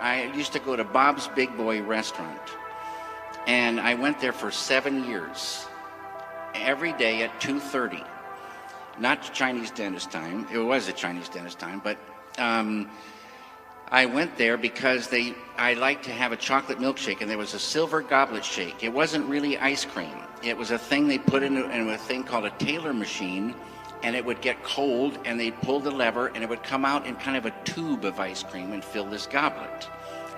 I used to go to Bob's Big Boy restaurant, and I went there for 7 years, every day at 2:30. Not Chinese dentist time. It was a Chinese dentist time, but I went there because I liked to have a chocolate milkshake, and there was a silver goblet shake. It wasn't really ice cream. It was a thing they put in a thing called a Taylor machine, and it would get cold, and they'd pull the lever, and it would come out in kind of a tube of ice cream and fill this goblet.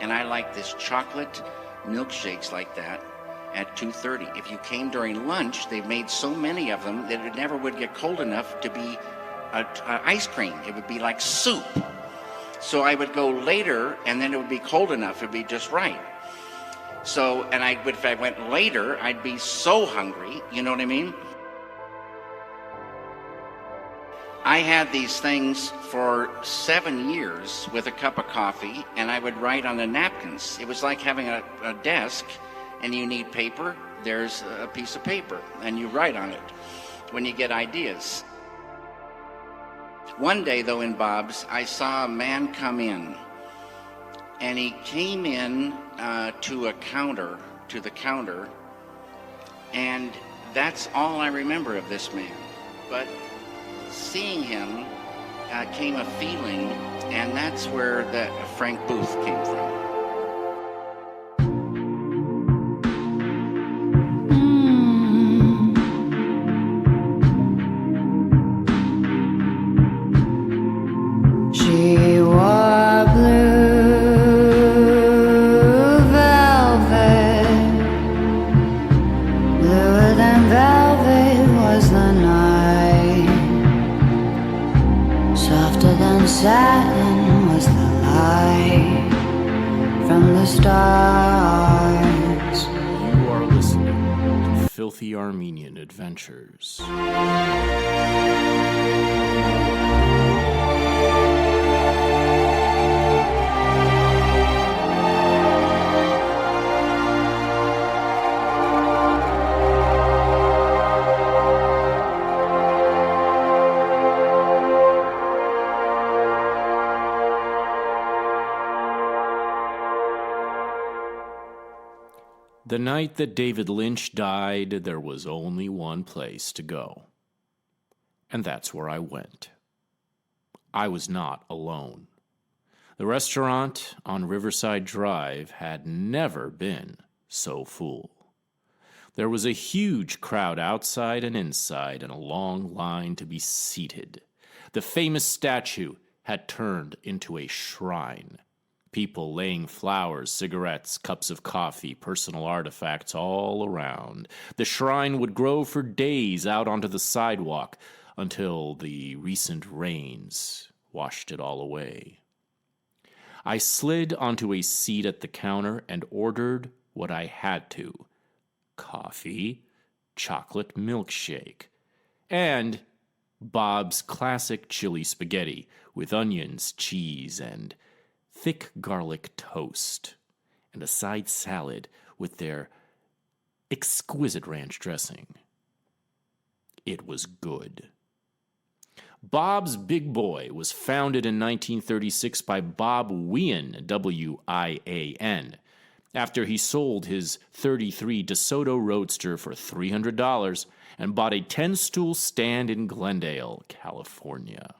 And I liked this chocolate milkshakes like that at 2:30. If you came during lunch, they made so many of them that it never would get cold enough to be ice cream. It would be like soup. So I would go later, and then it would be cold enough. It would be just right. So, and if I went later, I'd be so hungry, you know what I mean? I had these things for 7 years with a cup of coffee, and I would write on the napkins. It was like having a desk, and you need paper. There's a piece of paper, and you write on it when you get ideas. One day, though, in Bob's, I saw a man come in, and he came in to the counter, and that's all I remember of this man. But seeing him came a feeling, and that's where the Frank Booth came from. She wore blue velvet, bluer than velvet was the night. Softer than satin was the light from the stars. You are listening to Filthy Armenian Adventures. The night that David Lynch died, there was only one place to go. And that's where I went. I was not alone. The restaurant on Riverside Drive had never been so full. There was a huge crowd outside and inside, and a long line to be seated. The famous statue had turned into a shrine. People laying flowers, cigarettes, cups of coffee, personal artifacts all around. The shrine would grow for days out onto the sidewalk until the recent rains washed it all away. I slid onto a seat at the counter and ordered what I had to: coffee, chocolate milkshake, and Bob's classic chili spaghetti with onions, cheese, and thick garlic toast, and a side salad with their exquisite ranch dressing. It was good. Bob's Big Boy was founded in 1936 by Bob Wian, W-I-A-N, after he sold his 33 DeSoto Roadster for $300 and bought a 10-stool stand in Glendale, California.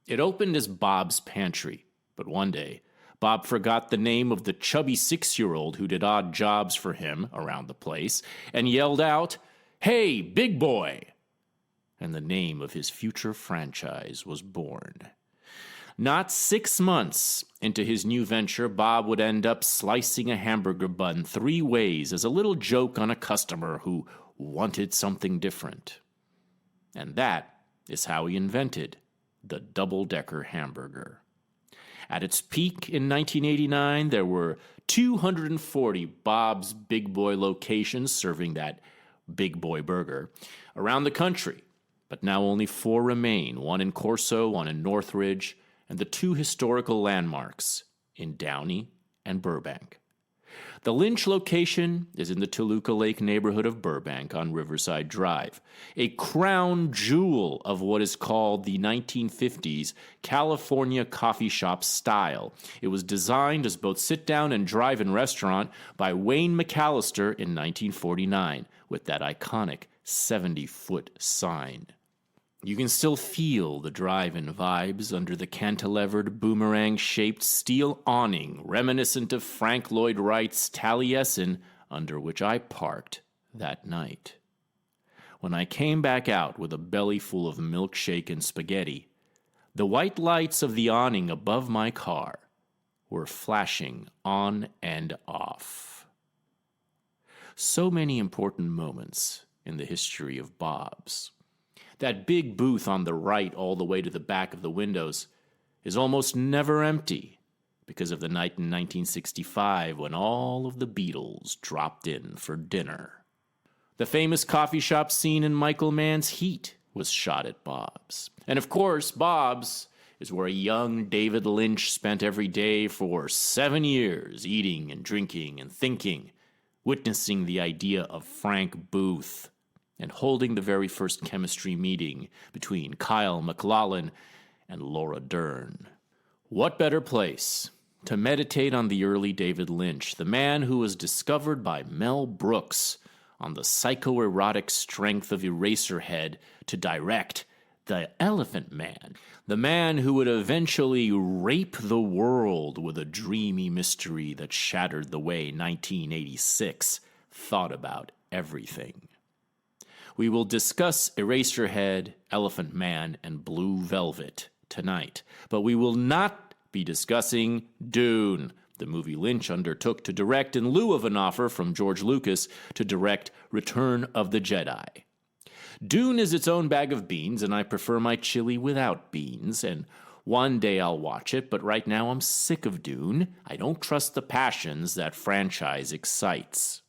It opened as Bob's Pantry, but one day, Bob forgot the name of the chubby 6-year-old who did odd jobs for him around the place and yelled out, "Hey, Big Boy!" And the name of his future franchise was born. Not 6 months into his new venture, Bob would end up slicing a hamburger bun 3 ways as a little joke on a customer who wanted something different. And that is how he invented the double-decker hamburger. At its peak in 1989, there were 240 Bob's Big Boy locations serving that Big Boy burger around the country, but now only 4 remain, one in Corso, one in Northridge, and the 2 historical landmarks in Downey and Burbank. The Lynch location is in the Toluca Lake neighborhood of Burbank on Riverside Drive, a crown jewel of what is called the 1950s California coffee shop style. It was designed as both sit-down and drive-in restaurant by Wayne McAllister in 1949 with that iconic 70-foot sign. You can still feel the drive-in vibes under the cantilevered boomerang-shaped steel awning reminiscent of Frank Lloyd Wright's Taliesin, under which I parked that night. When I came back out with a belly full of milkshake and spaghetti, the white lights of the awning above my car were flashing on and off. So many important moments in the history of Bob's. That big booth on the right all the way to the back of the windows is almost never empty because of the night in 1965 when all of the Beatles dropped in for dinner. The famous coffee shop scene in Michael Mann's Heat was shot at Bob's. And of course, Bob's is where a young David Lynch spent every day for 7 years eating and drinking and thinking, witnessing the idea of Frank Booth, and holding the very first chemistry meeting between Kyle MacLachlan and Laura Dern. What better place to meditate on the early David Lynch, the man who was discovered by Mel Brooks on the psychoerotic strength of Eraserhead to direct The Elephant Man, the man who would eventually rape the world with a dreamy mystery that shattered the way 1986 thought about everything. We will discuss Eraserhead, Elephant Man, and Blue Velvet tonight, but we will not be discussing Dune, the movie Lynch undertook to direct in lieu of an offer from George Lucas to direct Return of the Jedi. Dune is its own bag of beans, and I prefer my chili without beans, and one day I'll watch it, but right now I'm sick of Dune. I don't trust the passions that franchise excites.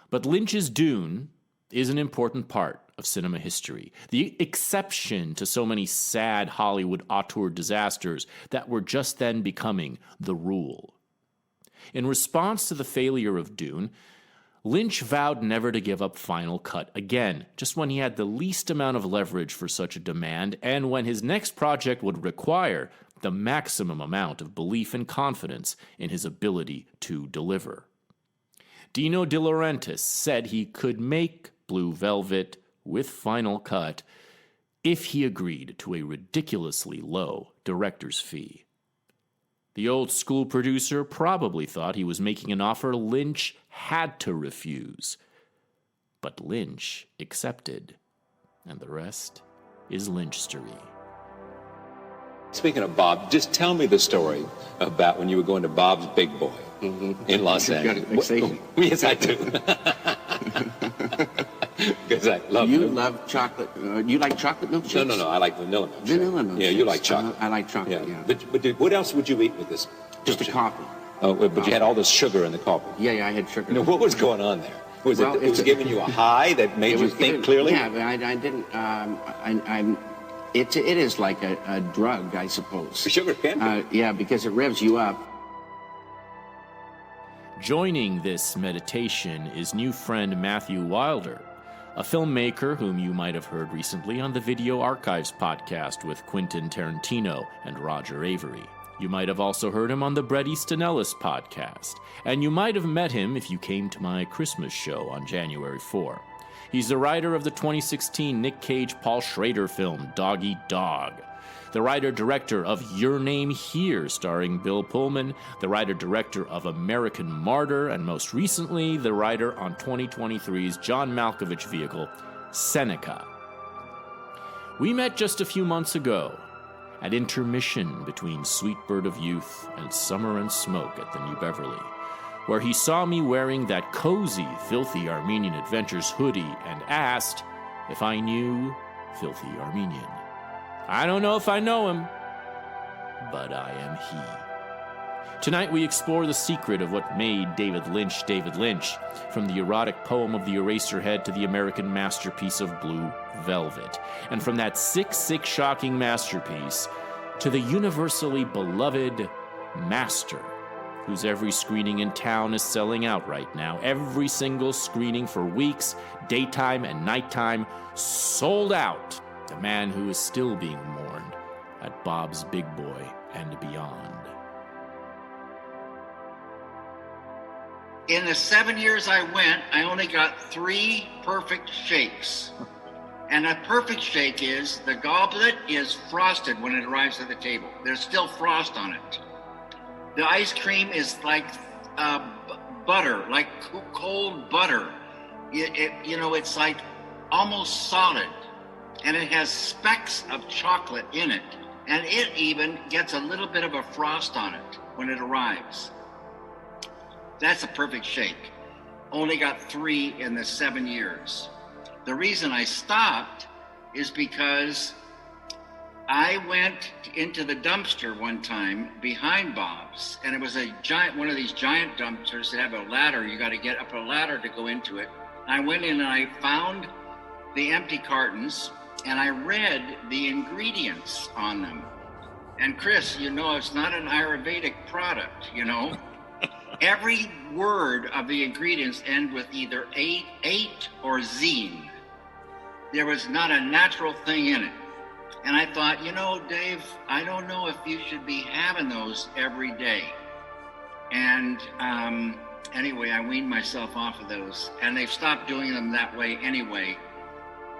But Lynch's Dune is an important part of cinema history, the exception to so many sad Hollywood auteur disasters that were just then becoming the rule. In response to the failure of Dune, Lynch vowed never to give up Final Cut again, just when he had the least amount of leverage for such a demand and when his next project would require the maximum amount of belief and confidence in his ability to deliver. Dino De Laurentiis said he could make Blue Velvet with Final Cut if he agreed to a ridiculously low director's fee. The old school producer probably thought he was making an offer Lynch had to refuse. But Lynch accepted, and the rest is Lynchstery. Speaking of Bob, just tell me the story about when you were going to Bob's Big Boy in Los Angeles. Yes, I do. Because I love You love chocolate. You like chocolate milkshakes? No. I like vanilla milkshake. Vanilla milkshakes. Yeah, you like chocolate. I like chocolate, yeah. But what else would you eat with this? Just a coffee. Oh, but you had all this sugar in the coffee. Yeah, I had sugar. No, what was going on there? Was Well, it was giving you a high that made you think clearly? Yeah, but I didn't. It is like a drug, I suppose. Sugar can be. Yeah, because it revs you up. Joining this meditation is new friend Matthew Wilder, a filmmaker whom you might have heard recently on the Video Archives podcast with Quentin Tarantino and Roger Avery. You might have also heard him on the Bret Easton Ellis podcast, and you might have met him if you came to my Christmas show on January 4. He's the writer of the 2016 Nick Cage-Paul Schrader film Dog Eat Dog, the writer-director of Your Name Here, starring Bill Pullman, the writer-director of American Martyr, and most recently, the writer on 2023's John Malkovich vehicle, Seneca. We met just a few months ago at intermission between Sweet Bird of Youth and Summer and Smoke at the New Beverly, where he saw me wearing that cozy Filthy Armenian Adventures hoodie and asked if I knew Filthy Armenian. I don't know if I know him, but I am he. Tonight we explore the secret of what made David Lynch, from the erotic poem of the Eraserhead to the American masterpiece of Blue Velvet, and from that sick, shocking masterpiece to the universally beloved master whose every screening in town is selling out right now. Every single screening for weeks, daytime and nighttime, sold out. The man who is still being mourned at Bob's Big Boy and beyond. In the 7 years I went, I only got 3 perfect shakes. And a perfect shake is the goblet is frosted when it arrives at the table. There's still frost on it. The ice cream is like butter, like cold butter. It's like almost solid. And it has specks of chocolate in it. And it even gets a little bit of a frost on it when it arrives. That's a perfect shake. Only got 3 in the 7 years. The reason I stopped is because I went into the dumpster one time behind Bob's, and it was one of these giant dumpsters that have a ladder. You got to get up a ladder to go into it. I went in and I found the empty cartons, and I read the ingredients on them. And Chris, it's not an Ayurvedic product, Every word of the ingredients end with either ate or zine. There was not a natural thing in it. And I thought, Dave, I don't know if you should be having those every day. And anyway, I weaned myself off of those. And they've stopped doing them that way anyway.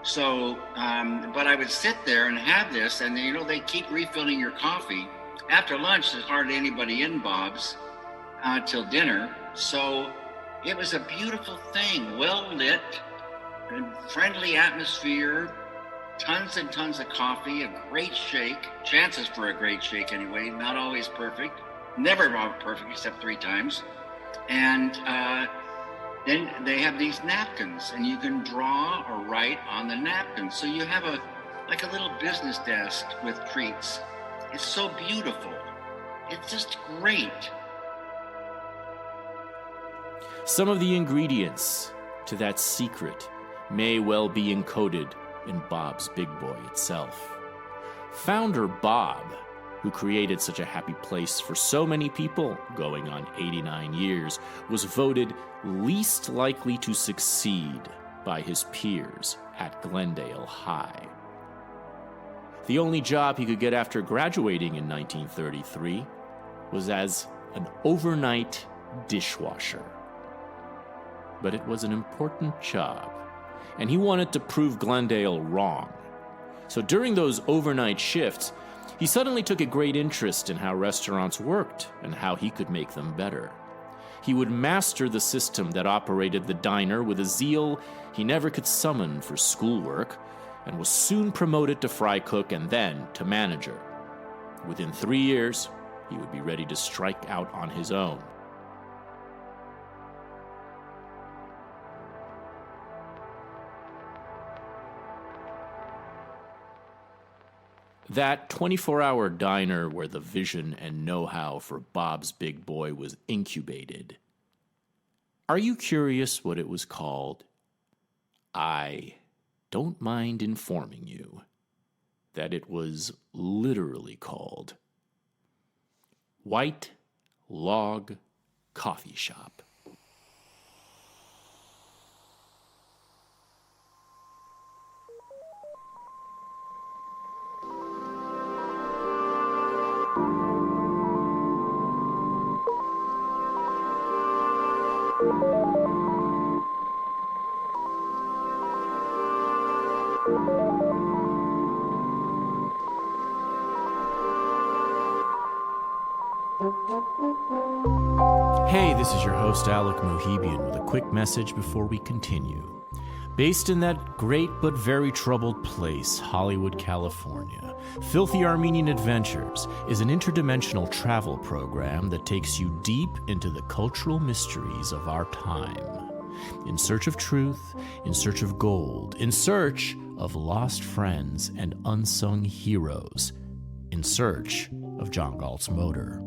So, but I would sit there and have this, and they keep refilling your coffee. After lunch, there's hardly anybody in Bob's till dinner. So it was a beautiful thing, well lit, friendly atmosphere, tons and tons of coffee, a great shake, chances for a great shake anyway, not always perfect, never perfect except 3 times. And then they have these napkins, and you can draw or write on the napkins. So you have a little business desk with treats. It's so beautiful. It's just great. Some of the ingredients to that secret may well be encoded in Bob's Big Boy itself. Founder Bob, who created such a happy place for so many people going on 89 years, was voted least likely to succeed by his peers at Glendale High. The only job he could get after graduating in 1933 was as an overnight dishwasher. But it was an important job, and he wanted to prove Glendale wrong. So during those overnight shifts, he suddenly took a great interest in how restaurants worked and how he could make them better. He would master the system that operated the diner with a zeal he never could summon for schoolwork, and was soon promoted to fry cook and then to manager. Within 3 years, he would be ready to strike out on his own. That 24-hour diner where the vision and know-how for Bob's Big Boy was incubated. Are you curious what it was called? I don't mind informing you that it was literally called White Log Coffee Shop. Hey, this is your host, Alec Mohibian, with a quick message before we continue. Based in that great but very troubled place, Hollywood, California, Filthy Armenian Adventures is an interdimensional travel program that takes you deep into the cultural mysteries of our time. In search of truth, in search of gold, in search of lost friends and unsung heroes, in search of John Galt's motor.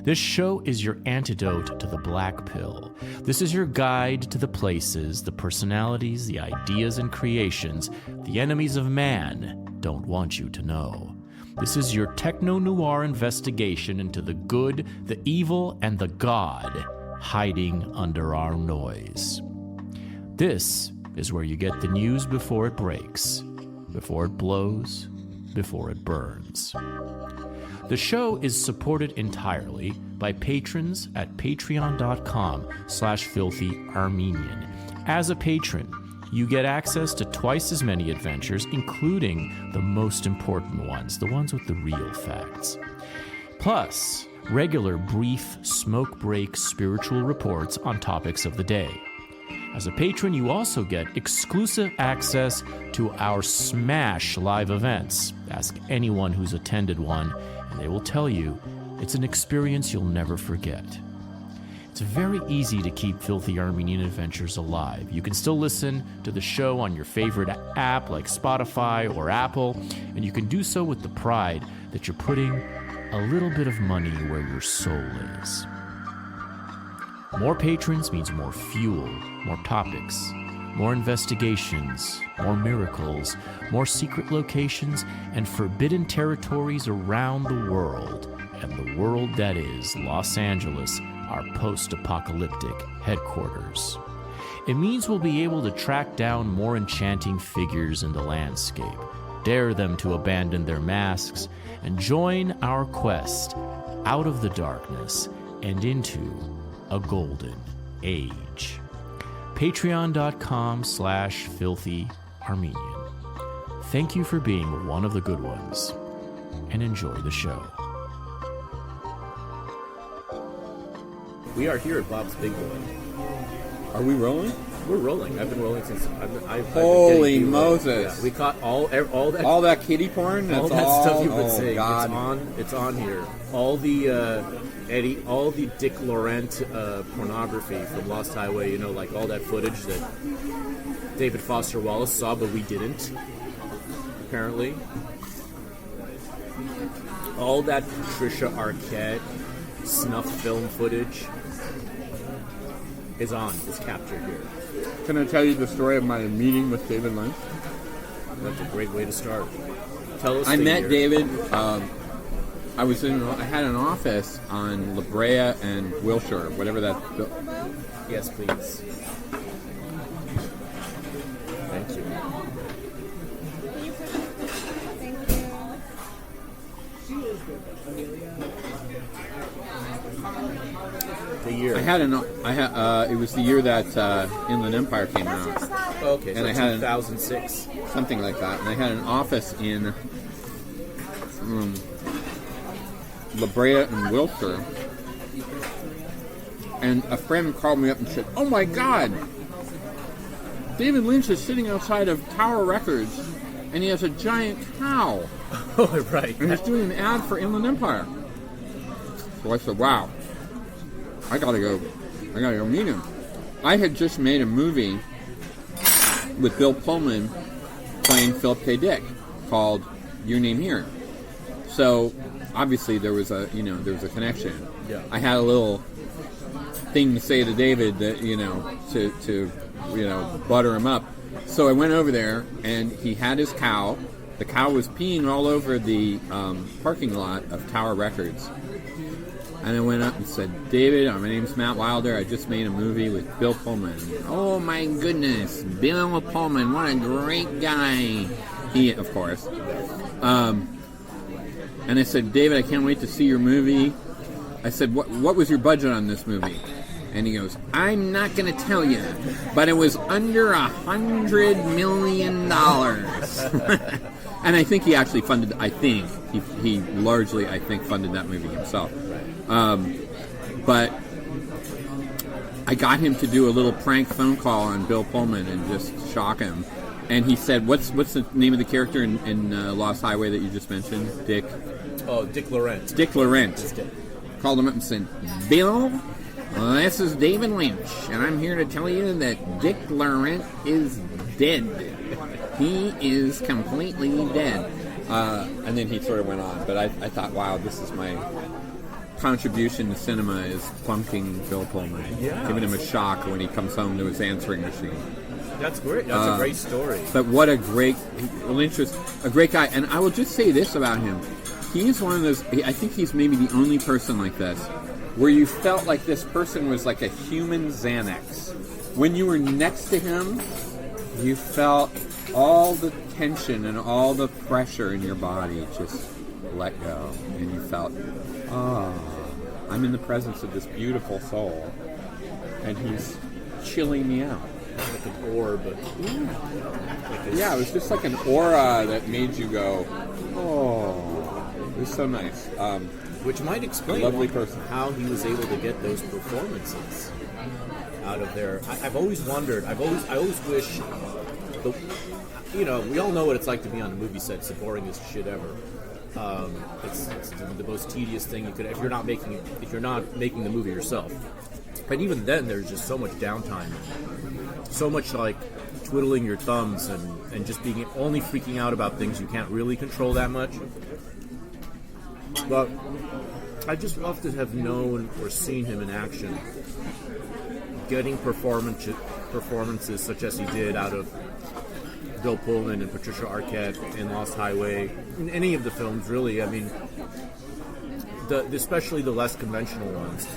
This show is your antidote to the black pill. This is your guide to the places, the personalities, the ideas and creations the enemies of man don't want you to know. This is your techno-noir investigation into the good, the evil, and the God hiding under our noise. This is where you get the news before it breaks, before it blows, before it burns. The show is supported entirely by patrons at patreon.com/filthyarmenian. As a patron, you get access to twice as many adventures, including the most important ones, the ones with the real facts. Plus, regular brief smoke break spiritual reports on topics of the day. As a patron, you also get exclusive access to our Smash live events. Ask anyone who's attended one, and they will tell you it's an experience you'll never forget. It's very easy to keep Filthy Armenian Adventures alive. You can still listen to the show on your favorite app like Spotify or Apple, and you can do so with the pride that you're putting a little bit of money where your soul is. More patrons means more fuel, more topics, more investigations, more miracles, more secret locations, and forbidden territories around the world, and the world that is Los Angeles, our post-apocalyptic headquarters. It means we'll be able to track down more enchanting figures in the landscape, dare them to abandon their masks, and join our quest out of the darkness and into a golden age. Patreon.com/filthyarmenian. Thank you for being one of the good ones, and enjoy the show. We are here at Bob's Big Boy. Are we rolling? We're rolling. I've been rolling since. I've Holy been Moses! Yeah, we caught all that kitty porn. all that stuff you've been saying. God. It's on here. All the all the Dick Laurent pornography from Lost Highway. You know, like all that footage that David Foster Wallace saw, but we didn't. Apparently, all that Patricia Arquette snuff film footage is captured here. Can I tell you the story of my meeting with David Lynch? That's a great way to start. Tell us. I met David. I had an office on La Brea and Wilshire, whatever that. Yes, please. Thank you. The year. It was the year that Inland Empire came out. Okay, and so I had 2006. Something like that. And I had an office in La Brea and Wilshire. And a friend called me up and said, "Oh my God, David Lynch is sitting outside of Tower Records, and he has a giant cow." Oh, right. And he's doing an ad for Inland Empire. So I said, "Wow, I gotta go meet him." I had just made a movie with Bill Pullman playing Philip K. Dick called Your Name Here. So obviously there was a connection. Yeah. I had a little thing to say to David that to butter him up. So I went over there and he had his cow. The cow was peeing all over the parking lot of Tower Records. And I went up and said, "David, my name's Matt Wilder. I just made a movie with Bill Pullman." "Oh my goodness, Bill Pullman, what a great guy." He, of course. And I said, "David, I can't wait to see your movie." I said, "What was your budget on this movie?" And he goes, "I'm not going to tell you, but it was under $100 million. And I think he actually funded. He largely funded that movie himself. But I got him to do a little prank phone call on Bill Pullman and just shock him. And he said, "What's the name of the character in Lost Highway that you just mentioned?" Dick. Oh, Dick Laurent. Dick Laurent. Called him up and said, "Bill, this is David Lynch, and I'm here to tell you that Dick Laurent is dead. He is completely dead." And then he sort of went on. But I thought, wow, this is my contribution to cinema, is plunking Bill Pullman. Yeah. Giving him a shock when he comes home to his answering machine. That's great. That's a great story. But what a great... Lynch was a great guy. And I will just say this about him. He's one of those, I think he's maybe the only person like this, where you felt like this person was like a human Xanax. When you were next to him, you felt all the tension and all the pressure in your body just let go. And you felt, I'm in the presence of this beautiful soul, and he's chilling me out. Like an orb. Yeah, it was just like an aura that made you go, oh, it was so nice. Which might explain lovely person. how he was able to get those performances out of there. I've always wondered. I always wish. We all know what it's like to be on a movie set. It's the boringest shit ever. It's the most tedious thing you could if you're not making the movie yourself. And even then, there's just so much downtime, so much like twiddling your thumbs and just being only freaking out about things you can't really control that much. But I just love to have known or seen him in action, getting performances such as he did out of Bill Pullman and Patricia Arquette in Lost Highway, in any of the films, really. I mean, especially the less conventional ones.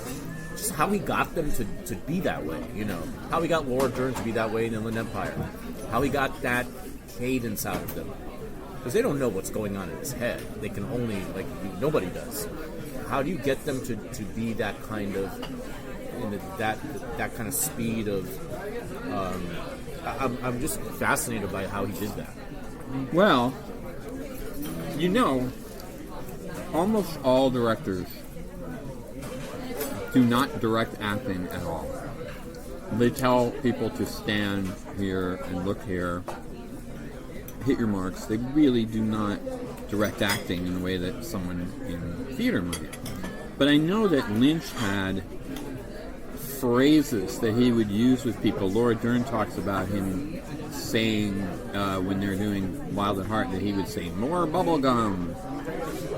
Just how he got them to be that way, How he got Laura Dern to be that way in Inland Empire. How he got that cadence out of them. Because they don't know what's going on in his head. They can only, nobody does. How do you get them to be that kind of, that kind of speed of, I'm just fascinated by how he did that. Well, almost all directors do not direct acting at all. They tell people to stand here and look here, hit your marks. They really do not direct acting in the way that someone in theater might. But I know that Lynch had phrases that he would use with people. Laura Dern talks about him saying when they're doing Wild at Heart that he would say, more bubblegum,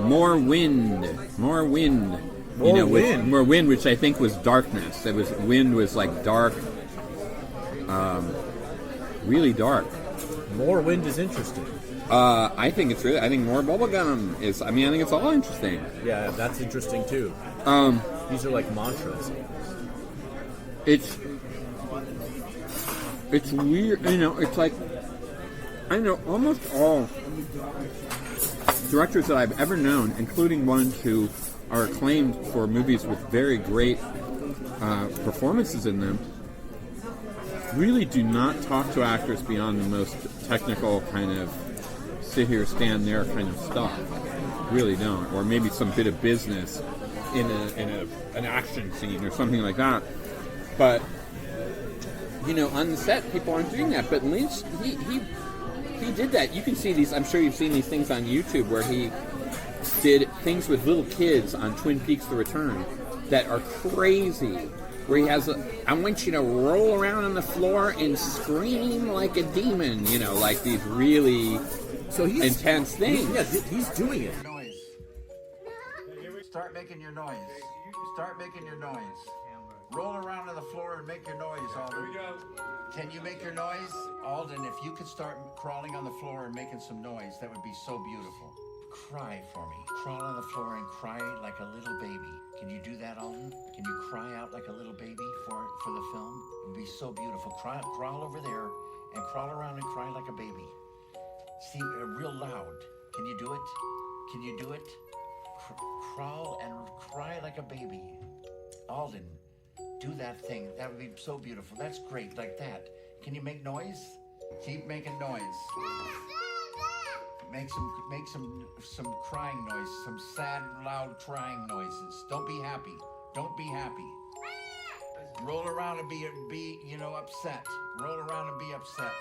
more wind, more wind. More wind, which I think was darkness. Wind was like dark, really dark. More wind is interesting. I think more bubblegum is. I think it's all interesting. Yeah, that's interesting too. These are like mantras. It's weird. It's like almost all directors that I've ever known, including ones who are acclaimed for movies with very great performances in them, really do not talk to actors beyond the most technical kind of sit here, stand there kind of stuff. Really don't. Or maybe some bit of business in an action scene or something like that. But on the set, people aren't doing that. But Lynch, he did that. You can see these. I'm sure you've seen these things on YouTube where he did things with little kids on Twin Peaks: The Return that are crazy. Where he has I want you to roll around on the floor and scream like a demon. Like these really intense things. He's doing it. Noise. Start making your noise. Start making your noise. Roll around on the floor and make your noise, Alden. Here we go. Can you make your noise? Alden, if you could start crawling on the floor and making some noise, that would be so beautiful. Cry for me. Crawl on the floor and cry like a little baby. Can you do that, Alden? Can you cry out like a little baby for the film? It would be so beautiful. Crawl over there and crawl around and cry like a baby. See, real loud. Can you do it? Can you do it? Crawl and cry like a baby. Alden, do that thing. That would be so beautiful. That's great, like that. Can you make noise? Keep making noise. Make some crying noises, some sad, loud crying noises. Don't be happy. Don't be happy. Roll around and be upset. Roll around and be upset.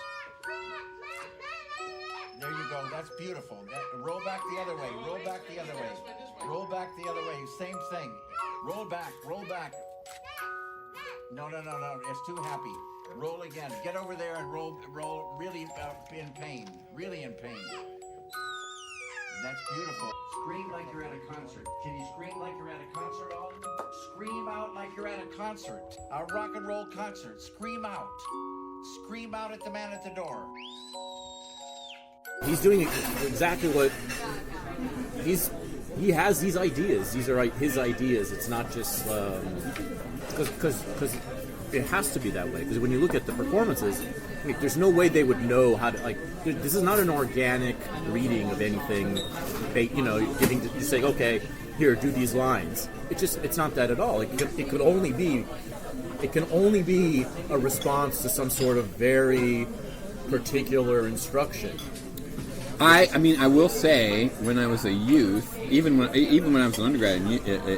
There you go. That's beautiful. Roll back the other way. Roll back the other way. Roll back the other way. Same thing. Roll back. Roll back. No. It's too happy. Roll again. Get over there and roll really in pain. Really in pain. That's beautiful. Scream like you're at a concert. Can you scream like you're at a concert, Alden? Scream out like you're at a concert. A rock and roll concert. Scream out. Scream out at the man at the door. he's doing exactly what he has these ideas. These are his ideas. It's not just because it has to be that way. Because when you look at the performances, there's no way they would know how to This is not an organic reading of anything. Giving you say, okay, here, do these lines. It's not that at all. It can only be a response to some sort of very particular instruction. I mean, I will say, when I was a youth, even when I was an undergrad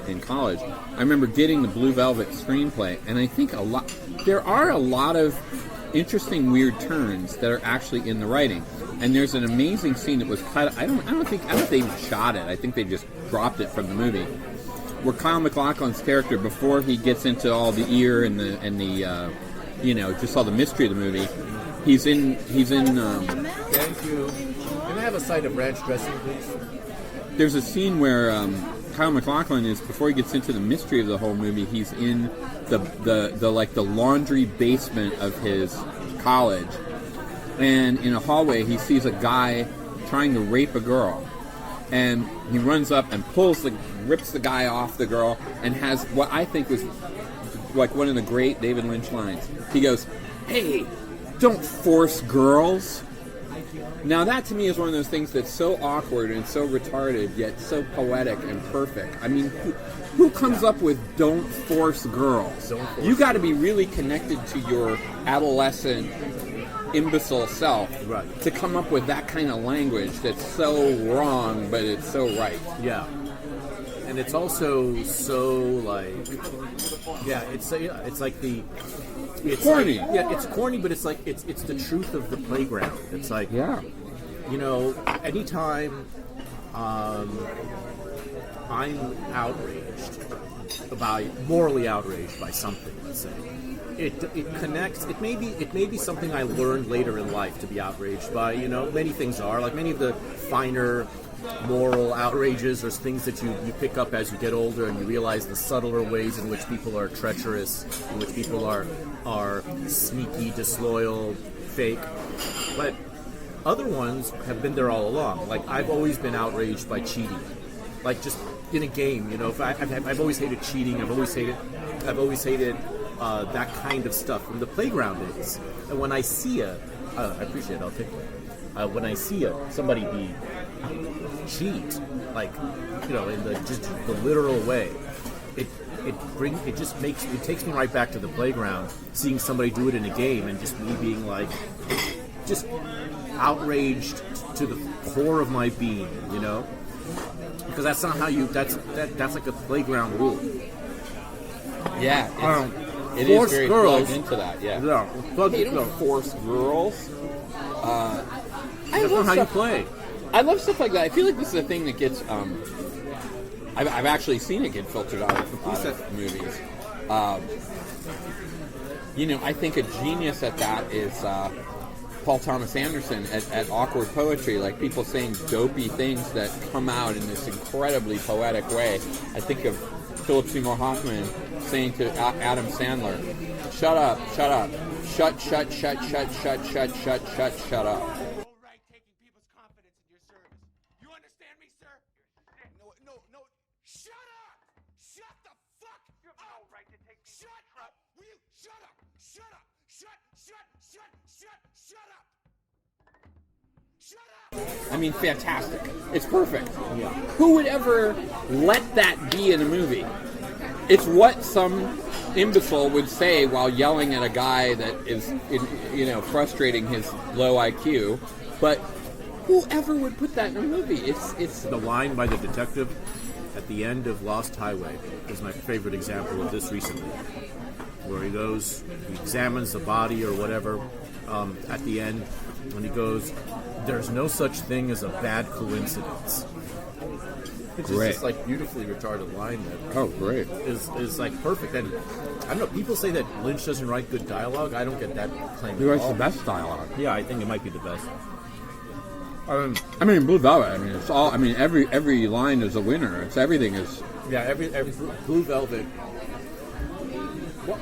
in college, I remember getting the Blue Velvet screenplay, and I think there are a lot of interesting, weird turns that are actually in the writing. And there's an amazing scene that was cut. I don't think they even shot it. I think they just dropped it from the movie, where Kyle MacLachlan's character, before he gets into all the ear and the just all the mystery of the movie, he's in. Thank you. Can I have a side of ranch dressing, please? There's a scene where Kyle MacLachlan is, before he gets into the mystery of the whole movie, he's in the laundry basement of his college, and in a hallway he sees a guy trying to rape a girl, and he runs up and rips the guy off the girl, and has what I think was like one of the great David Lynch lines. He goes, "Hey, don't force girls." Now that to me is one of those things that's so awkward and so retarded, yet so poetic and perfect. I mean, who comes up with "don't force girls"? You got to be really connected to your adolescent, imbecile self to come up with that kind of language that's so wrong, but it's so right. Yeah. And it's also so like, it's like the... It's corny. It's corny, but it's like it's the truth of the playground. It's like, anytime I'm morally outraged by something, let's say, it connects. It may be something I learned later in life to be outraged by. Many things are, like many of the finer moral outrages or things that you pick up as you get older, and you realize the subtler ways in which people are treacherous, in which people are sneaky, disloyal, fake. But other ones have been there all along. Like, I've always been outraged by cheating, like just in a game. I've always hated cheating. I've always hated that kind of stuff from the playground days. And when I see I appreciate it. I'll take it. When I see somebody be cheat, like in the literal way, it takes me right back to the playground, seeing somebody do it in a game, and just me being like, just outraged to the core of my being, because that's not how that's like a playground rule. Yeah, it is very girls plugged into that. Yeah, they don't force girls. That's not how you play. I love stuff like that. I feel like this is a thing that gets. I've actually seen it get filtered out of movies. I think a genius at that is Paul Thomas Anderson at Awkward Poetry. Like, people saying dopey things that come out in this incredibly poetic way. I think of Philip Seymour Hoffman saying to Adam Sandler, "Shut up, shut up, shut up." I mean, fantastic. It's perfect. Yeah. Who would ever let that be in a movie? It's what some imbecile would say while yelling at a guy that is, frustrating his low IQ. But whoever would put that in a movie? It's the line by the detective at the end of Lost Highway is my favorite example of this recently, where he examines the body or whatever at the end, and he goes, "There's no such thing as a bad coincidence." It's just this, like, beautifully retarded line that great is like perfect. And I don't know, people say that Lynch doesn't write good dialogue. I don't get that claim. He writes the best dialogue. Yeah, I think it might be the best. I mean, Blue Velvet. I mean, it's all. I mean, every line is a winner. Everything is. Yeah, every Blue Velvet.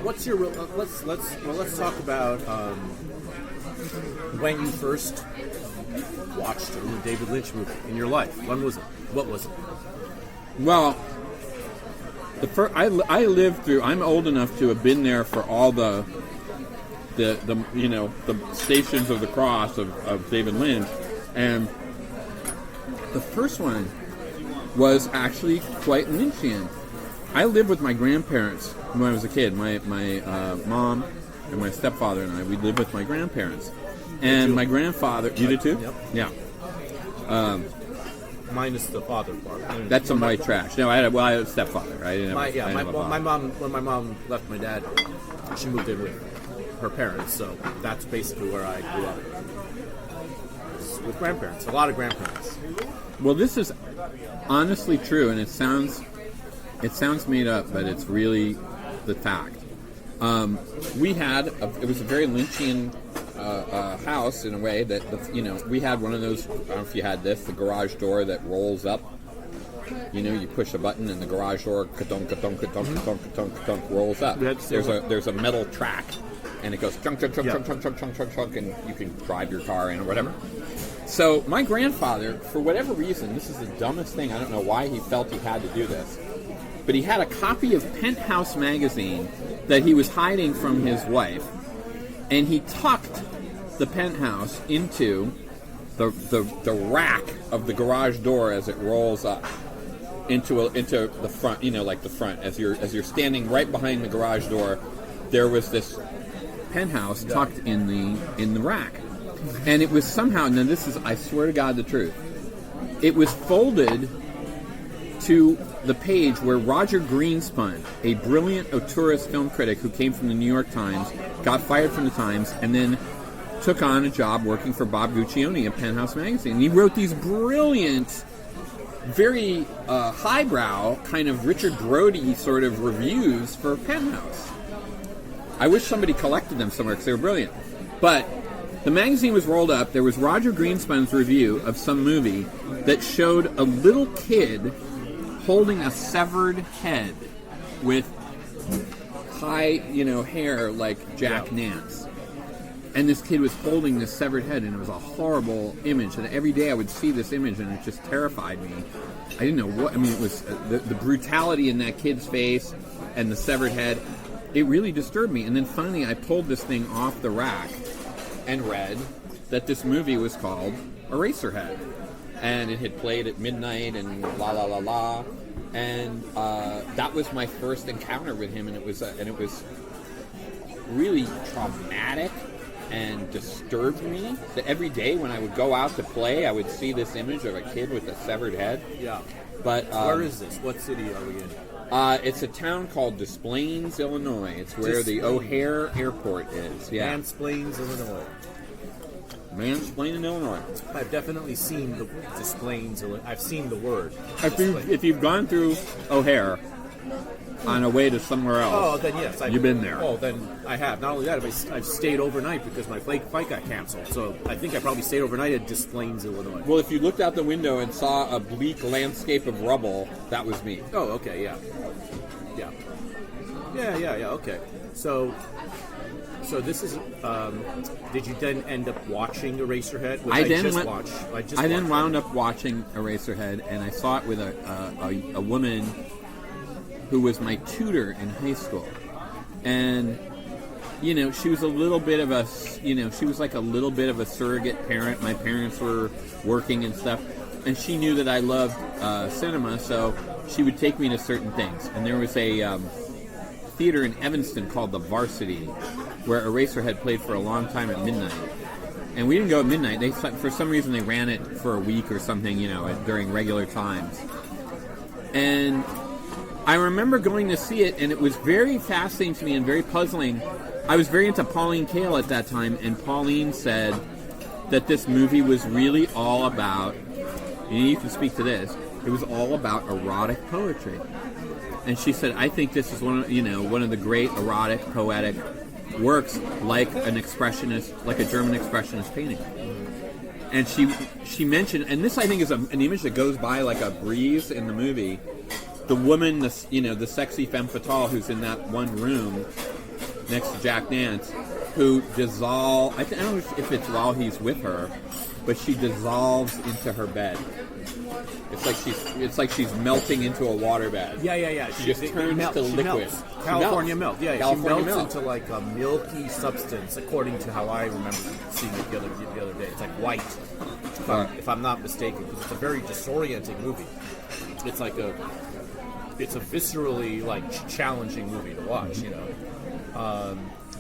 What's your? Let's talk about when you first watched a David Lynch movie in your life? When was it? What was it? Well, I lived through. I'm old enough to have been there for all the Stations of the Cross of David Lynch, and the first one was actually quite Lynchian. I lived with my grandparents when I was a kid. My mom and my stepfather and I, we lived with my grandparents. And my grandfather... You did too? Yep. Yeah. Minus the father part. That's some white trash. No, I had a stepfather. I didn't have my mom, when my mom left my dad, she moved in with her parents, so that's basically where I grew up. With grandparents. A lot of grandparents. Well, this is honestly true, and it sounds made up, but it's really the fact. It was a very Lynchian house in a way that, we had one of those, I don't know if you had this, the garage door that rolls up. You push a button and the garage door ka-dunk, ka-dunk, ka-dunk, ka-dunk, ka-dunk, ka-dunk, rolls up. There's a metal track, and it goes chunk, chunk, chunk, chunk, chunk, chunk, chunk, chunk, chunk, and you can drive your car in or whatever. So my grandfather, for whatever reason, this is the dumbest thing, I don't know why he felt he had to do this, but he had a copy of Penthouse magazine that he was hiding from his wife, and he tucked the Penthouse into the rack of the garage door as it rolls up into the front, like the front. As you're standing right behind the garage door, there was this Penthouse tucked in the rack. And it was somehow, now this is, I swear to God, the truth. It was folded to the page where Roger Greenspun, a brilliant auteurist film critic who came from the New York Times, got fired from the Times, and then took on a job working for Bob Guccione at Penthouse magazine. And he wrote these brilliant, very highbrow, kind of Richard Brody sort of reviews for Penthouse. I wish somebody collected them somewhere because they were brilliant. But the magazine was rolled up. There was Roger Greenspun's review of some movie that showed a little kid holding a severed head with high, hair like Jack Nance. And this kid was holding this severed head, and it was a horrible image. And every day I would see this image, and it just terrified me. I didn't know what... it was the brutality in that kid's face and the severed head. It really disturbed me. And then finally I pulled this thing off the rack and read that this movie was called Eraserhead. And it had played at midnight and la la la la. And that was my first encounter with him, and it was really traumatic and disturbed me. That every day when I would go out to play, I would see this image of a kid with a severed head. Yeah. But where is this? What city are we in? It's a town called Des Plaines, Illinois. It's where the O'Hare Airport is. Yeah. Mansplains, Illinois. Mansplains, Illinois. I've definitely seen the Des Plaines. I've seen the word. If you've gone through O'Hare on a way to somewhere else, then yes, you've been there. Oh, then I have. Not only that, I've stayed overnight because my flight got canceled. So I think I probably stayed overnight at Des Plaines, Illinois. Well, if you looked out the window and saw a bleak landscape of rubble, that was me. Oh, okay, yeah. Okay. So this is. Did you then end up watching Eraserhead? I then wound up watching Eraserhead, and I saw it with a woman who was my tutor in high school, and she was a little bit of she was like a little bit of a surrogate parent. My parents were working and stuff, and she knew that I loved cinema, so she would take me to certain things. And there was a theater in Evanston called the Varsity, where Eraserhead played for a long time at midnight. And we didn't go at midnight. For some reason, they ran it for a week or something, during regular times. And I remember going to see it, and it was very fascinating to me and very puzzling. I was very into Pauline Kael at that time, and Pauline said that this movie was really all about, and you can speak to this, it was all about erotic poetry. And she said, I think this is one of the great erotic, poetic works, like an expressionist, like a German expressionist painting. And she mentioned, and this I think is an image that goes by like a breeze in the movie. The woman, the sexy femme fatale who's in that one room next to Jack Nance, who dissolves. I don't know if it's while he's with her, but she dissolves into her bed. It's like she's melting into a waterbed. Yeah. She just turns to liquid. Melts. California milk. Yeah, California she melts milk. into like a milky substance, according to how I remember seeing it the other day. It's like white, if I'm not mistaken, because it's a very disorienting movie. It's a viscerally like challenging movie to watch. You know,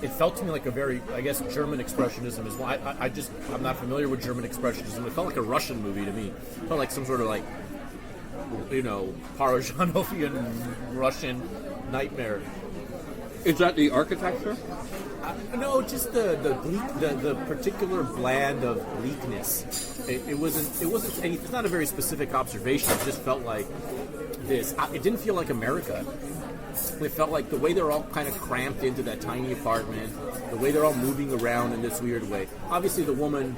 it felt to me like a very, I guess, German expressionism as well. I'm not familiar with German expressionism. It felt like a Russian movie to me. It felt like some sort of like, you know, Parajanovian Russian nightmare. Is that the architecture? No, just the particular blend of bleakness. It wasn't any, it's not a very specific observation. It just felt like this. It didn't feel like America. It felt like the way they're all kind of cramped into that tiny apartment, the way they're all moving around in this weird way. Obviously, the woman,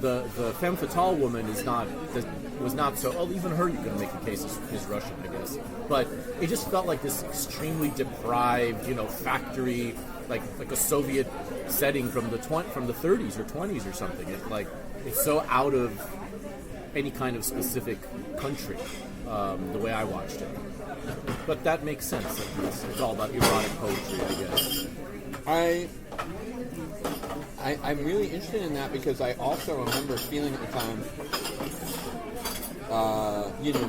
the femme fatale woman was not so. Oh, even her, you can make a case is Russian, I guess. But it just felt like this extremely deprived, you know, factory, like a Soviet setting from the 30s or 20s or something. It's so out of any kind of specific country. The way I watched it. But that makes sense. It's all about erotic poetry, I guess. I'm really interested in that because I also remember feeling at the time, you know,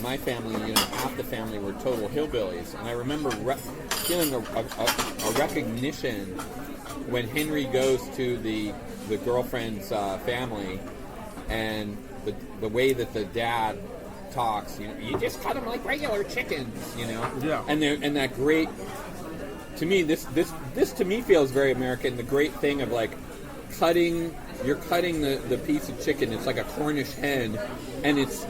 my family, you know, half the family were total hillbillies, and I remember feeling a recognition when Henry goes to the girlfriend's family, and the way that the dad talks, you know, you just cut them like regular chickens, you know. Yeah. And that great, to me, this to me feels very American. The great thing of like you're cutting the piece of chicken. It's like a Cornish hen, and its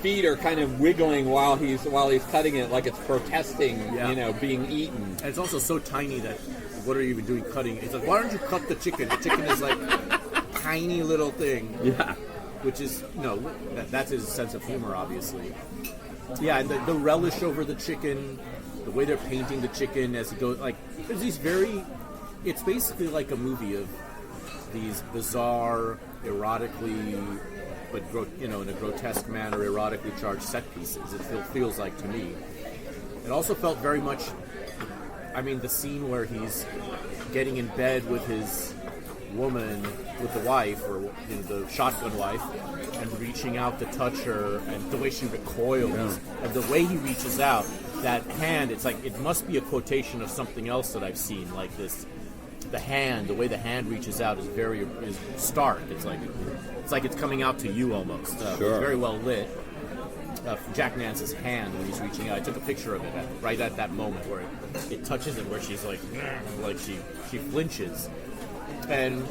feet are kind of wiggling while he's cutting it, like it's protesting, you know, being eaten. And it's also so tiny that what are you even doing cutting? It's like, why don't you cut the chicken? The chicken is like a tiny little thing. Yeah. Which is, that's his sense of humor, obviously. Yeah, and the relish over the chicken, the way they're painting the chicken as it goes, like, there's these it's basically like a movie of these bizarre, erotically, but, in a grotesque manner, erotically charged set pieces, it feels like to me. It also felt very much, the scene where he's getting in bed with his woman, with the wife, or the shotgun wife, and reaching out to touch her, and the way she recoils, and the way he reaches out, that hand, it's like, it must be a quotation of something else that I've seen, like this, the way the hand reaches out is stark. It's like it's coming out to you almost. It's very well lit. Jack Nance's hand when he's reaching out. I took a picture of it right at that moment where it touches it, where she's like she flinches. And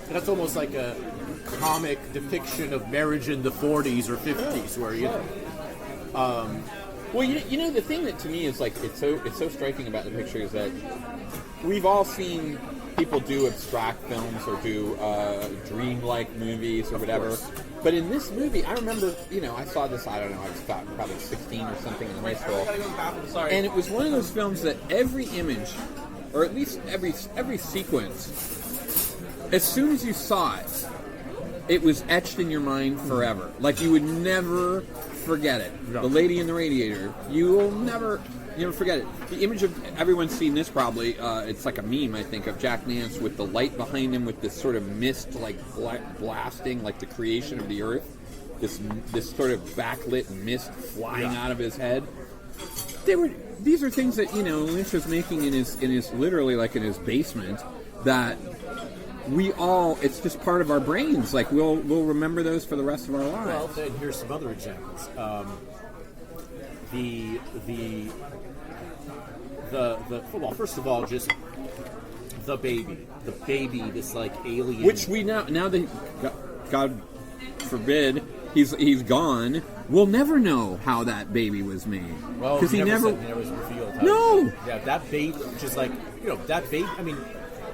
that's almost like a comic depiction of marriage in the 40s or 50s, where well, you know, the thing that to me is like it's so striking about the picture is that we've all seen people do abstract films or do dreamlike movies or whatever. But in this movie, I remember, I saw this, I don't know, I was probably 16 or something in high school. And it was one of those films that every image, or at least every sequence, as soon as you saw it, it was etched in your mind forever. Like you would never forget it. No. The lady in the radiator, you will never forget it. The image of, everyone's seen this probably, it's like a meme, I think, of Jack Nance with the light behind him with this sort of mist, like blasting, like the creation of the earth. This sort of backlit mist flying out of his head. These are things that, Lynch was making in his literally like in his basement, that it's just part of our brains. Like we'll remember those for the rest of our lives. Well, then here's some other examples. Well, first of all, just the baby, this like alien, which we now that God forbid he's gone, we'll never know how that baby was made. Well, because he never was revealed. No. Yeah, that baby, just like that baby.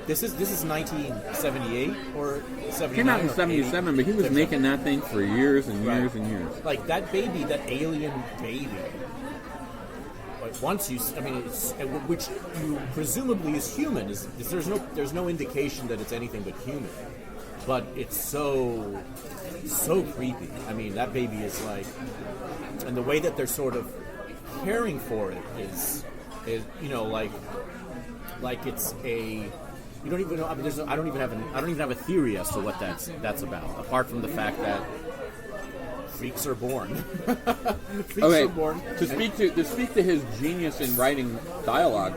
This is 1978 or 79. Came out in 77, but he was making that thing for years and years and years. Like that baby, that alien baby. Like once you, which you presumably is human. There's no indication that it's anything but human. but it's so creepy. I mean, that baby is like, and the way that they're sort of caring for it is you know, like it's a. You don't even know. I mean, I don't even have a theory as to what that's about, apart from the fact that freaks are born. Freaks are born. To speak to his genius in writing dialogue,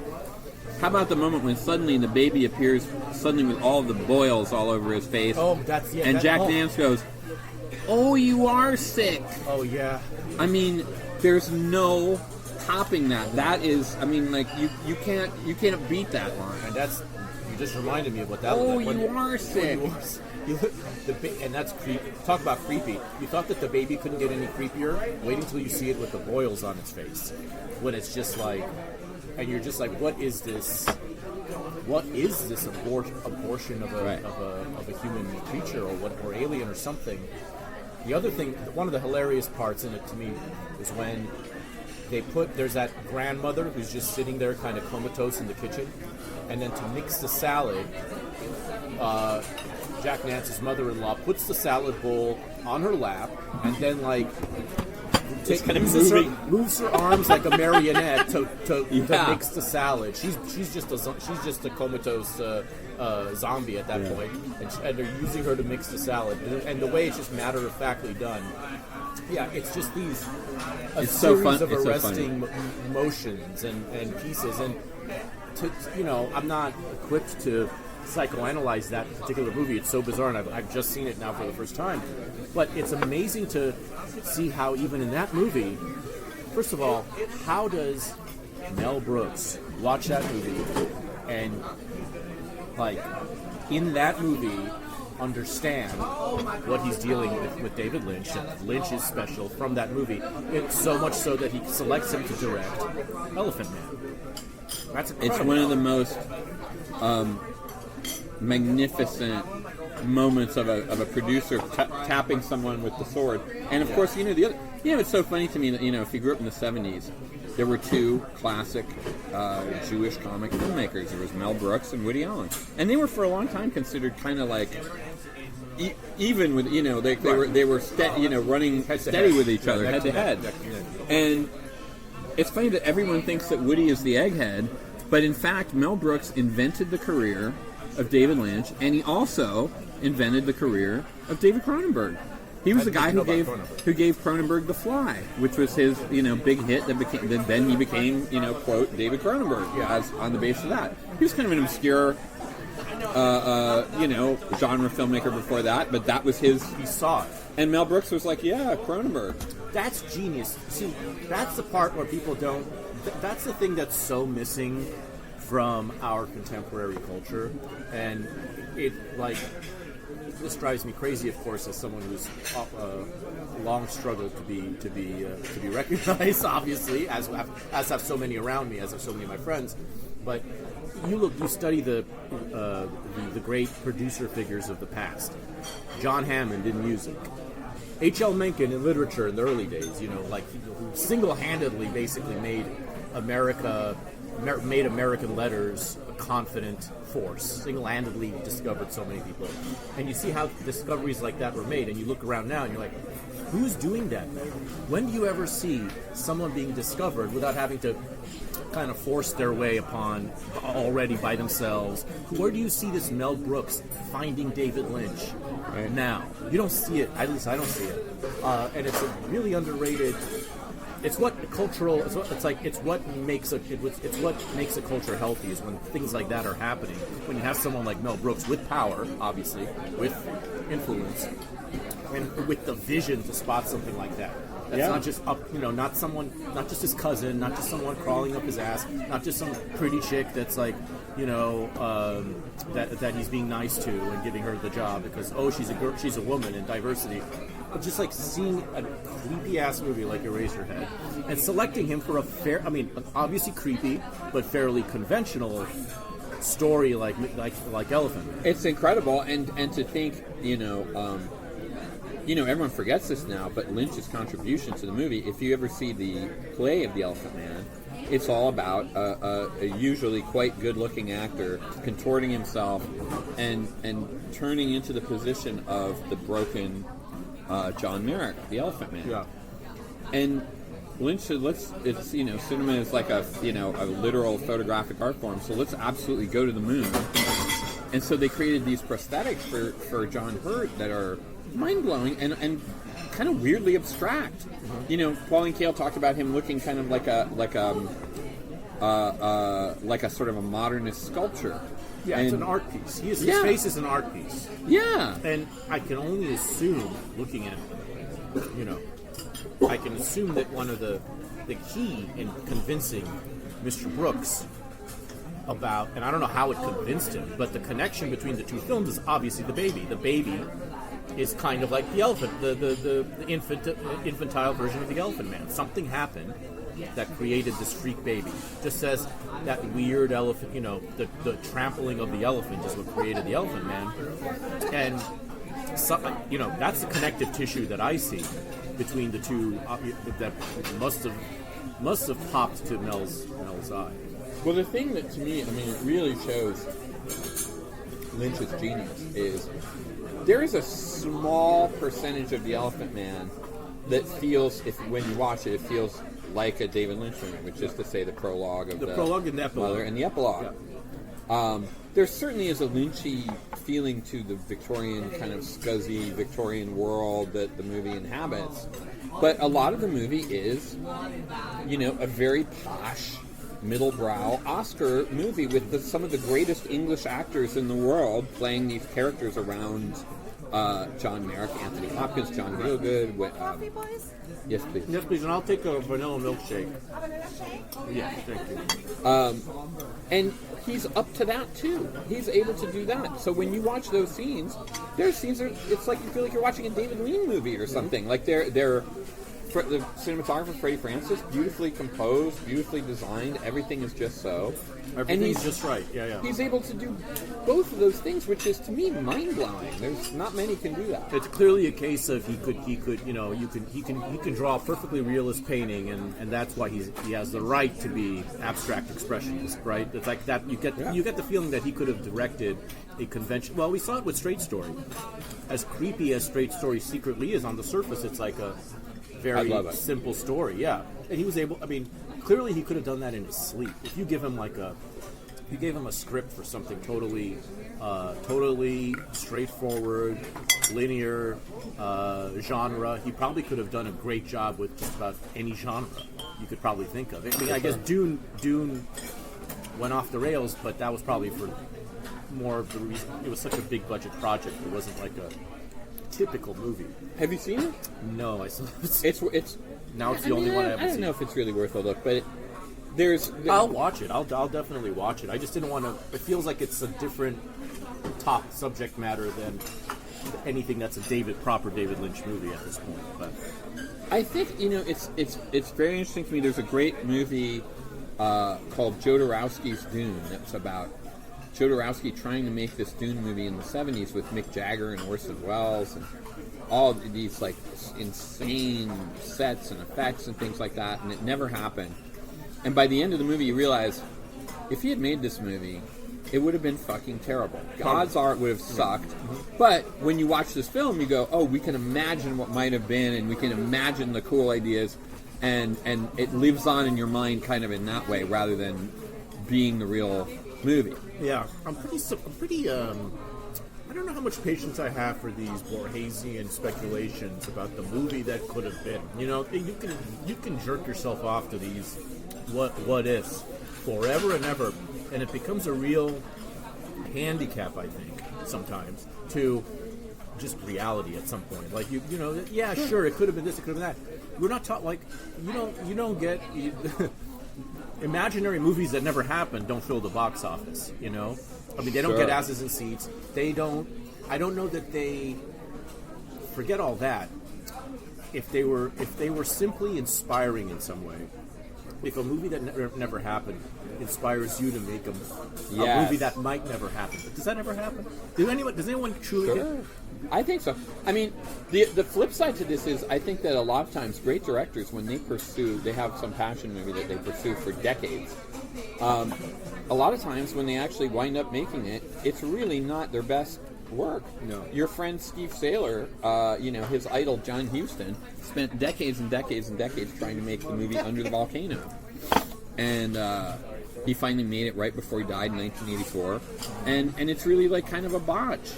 how about the moment when suddenly the baby appears suddenly with all the boils all over his face? Oh, and Jack Nance goes, "Oh, you are sick." Oh yeah. I mean, there's no topping that. That is, I mean, like you can't beat that line. And that's. Just reminded me of what that was like. You are sick. And that's creepy. Talk about creepy. You thought that the baby couldn't get any creepier? Wait until you see it with the boils on its face. When it's just like, and you're just like, what is this? What is this abortion of a human creature or alien or something? The other thing, one of the hilarious parts in it to me is when there's that grandmother who's just sitting there kind of comatose in the kitchen. And then to mix the salad, Jack Nance's mother-in-law puts the salad bowl on her lap, and then moves her arms like a marionette to mix the salad. She's just a comatose zombie at that point, and they're using her to mix the salad. And the way it's just matter-of-factly done. Yeah, it's just series of arresting motions and pieces and. I'm not equipped to psychoanalyze that particular movie. It's so bizarre, and I've just seen it now for the first time. But it's amazing to see how even in that movie, first of all, how does Mel Brooks watch that movie and, like, in that movie, understand what he's dealing with David Lynch, and Lynch is special from that movie. It's so much so that he selects him to direct Elephant Man. That's incredible. It's one of the most magnificent moments of a producer tapping someone with the sword. And of course, it's so funny to me that if you grew up in the 70s, there were two classic Jewish comic filmmakers. There was Mel Brooks and Woody Allen, and they were for a long time considered kind of like even with they were running steady with each other head to head. And it's funny that everyone thinks that Woody is the egghead, but in fact, Mel Brooks invented the career of David Lynch, and he also invented the career of David Cronenberg. He was the guy who gave Cronenberg The Fly, which was his big hit that then he became quote David Cronenberg as on the basis of that. He was kind of an obscure genre filmmaker before that, but that was his. He saw it. And Mel Brooks was like, yeah, Cronenberg. That's genius. See, that's the part where people don't. That's the thing that's so missing from our contemporary culture, and this drives me crazy. Of course, as someone who's long struggled to be recognized, obviously, as have so many around me, as have so many of my friends. But you study the great producer figures of the past. John Hammond in music. H.L. Mencken in literature in the early days, who single-handedly basically made American letters a confident force, single-handedly discovered so many people. And you see how discoveries like that were made, and you look around now and you're like, who's doing that now? When do you ever see someone being discovered without having to kind of force their way upon already by themselves? Where do you see this Mel Brooks finding David Lynch now? You don't see it. At least I don't see it. And it's a really underrated. It's what makes a culture healthy is when things like that are happening. When you have someone like Mel Brooks with power, obviously, with influence, and with the vision to spot something like that. That's not just not just his cousin, not just someone crawling up his ass, not just some pretty chick that's like, that he's being nice to and giving her the job because she's a woman and diversity. But just like seeing a creepy ass movie like Eraserhead and selecting him for obviously creepy but fairly conventional story like Elephant. It's incredible, and to think, everyone forgets this now, but Lynch's contribution to the movie, if you ever see the play of The Elephant Man, it's all about a usually quite good-looking actor contorting himself and turning into the position of the broken John Merrick, the Elephant Man. Yeah. And Lynch said, it's, cinema is like a literal photographic art form, so let's absolutely go to the moon. And so they created these prosthetics for John Hurt that are mind-blowing and kind of weirdly abstract. Pauline Kael talked about him looking kind of like a sort of a modernist sculpture. Yeah, it's an art piece. His face is an art piece. Yeah. And I can only assume, looking at I can assume that one of the key in convincing Mr. Brooks about, and I don't know how it convinced him, but the connection between the two films is obviously the baby. The baby is kind of like the elephant, the infantile version of the Elephant Man. Something happened that created this freak baby. Just as that weird elephant, the trampling of the elephant is what created the Elephant Man. And so, that's the connective tissue that I see between the two that must have popped to Mel's eye. Well, the thing that to me, it really shows Lynch's genius is there is a small percentage of the Elephant Man that feels, when you watch it, it feels like a David Lynch movie, which is to say the prologue of the prologue and the epilogue. Mother and the epilogue. Yeah. There certainly is a Lynchy feeling to the Victorian kind of scuzzy Victorian world that the movie inhabits, but a lot of the movie is, a very posh, middle-brow Oscar movie with some of the greatest English actors in the world playing these characters around John Merrick, Anthony Hopkins, John Gielgud. Coffee, boys? Yes, please. Yes, please, and I'll take a vanilla milkshake. A vanilla shake? Yeah, thank you. And he's up to that too. He's able to do that. So when you watch those scenes, there's scenes that it's like you feel like you're watching a David Lean movie or something. Like they're the cinematographer Freddie Francis, beautifully composed, beautifully designed. Everything is just so. Everything's just right. Yeah. He's able to do both of those things, which is to me mind blowing. There's not many can do that. It's clearly a case of he can draw a perfectly realist painting, and that's why he has the right to be abstract expressionist, right? It's like that. You get the feeling that he could have directed a convention. Well, we saw it with Straight Story. As creepy as Straight Story secretly is on the surface, it's like a very simple story. Yeah, and he was able. Clearly he could have done that in his sleep. If you give him you gave him a script for something totally straightforward, linear genre, he probably could have done a great job with just about any genre you could probably think of. I guess Dune went off the rails, but that was probably for more of the reason. It was such a big budget project. It wasn't like a typical movie. Have you seen it? No, I saw it. It's now it's the only one I haven't seen. I don't know if it's really worth a look, but I'll watch it. I'll definitely watch it. I just didn't want to. It feels like it's a different top subject matter than anything that's a proper David Lynch movie at this point. But I think it's very interesting to me. There's a great movie called Jodorowsky's Dune. That's about Jodorowsky trying to make this Dune movie in the 70s with Mick Jagger and Orson Welles and all these like insane sets and effects and things like that, and it never happened. And by the end of the movie, you realize if he had made this movie, it would have been fucking terrible. God's art would have sucked. But when you watch this film, you go, oh, we can imagine what might have been, and we can imagine the cool ideas, and it lives on in your mind kind of in that way rather than being the real movie. Yeah, I'm pretty. I don't know how much patience I have for these Borgesian speculations about the movie that could have been. You can jerk yourself off to these what ifs forever and ever, and it becomes a real handicap, I think, sometimes to just reality at some point. Like sure, it could have been this, it could have been that. We're not taught you don't get. Imaginary movies that never happened don't fill the box office, they don't get asses in seats. I don't know that they forget all that. If they were simply inspiring in some way, if a movie that never happened inspires you to make a Yes. movie that might never happen, but does that ever happen? Does anyone truly Sure. I think so. I mean, the flip side to this is I think that a lot of times great directors, when they have some passion movie that they pursue for decades. A lot of times when they actually wind up making it, it's really not their best work. No. Your friend Steve Saylor, his idol John Huston, spent decades and decades and decades trying to make the movie Under the Volcano. And he finally made it right before he died in 1984. And it's really like kind of a botch.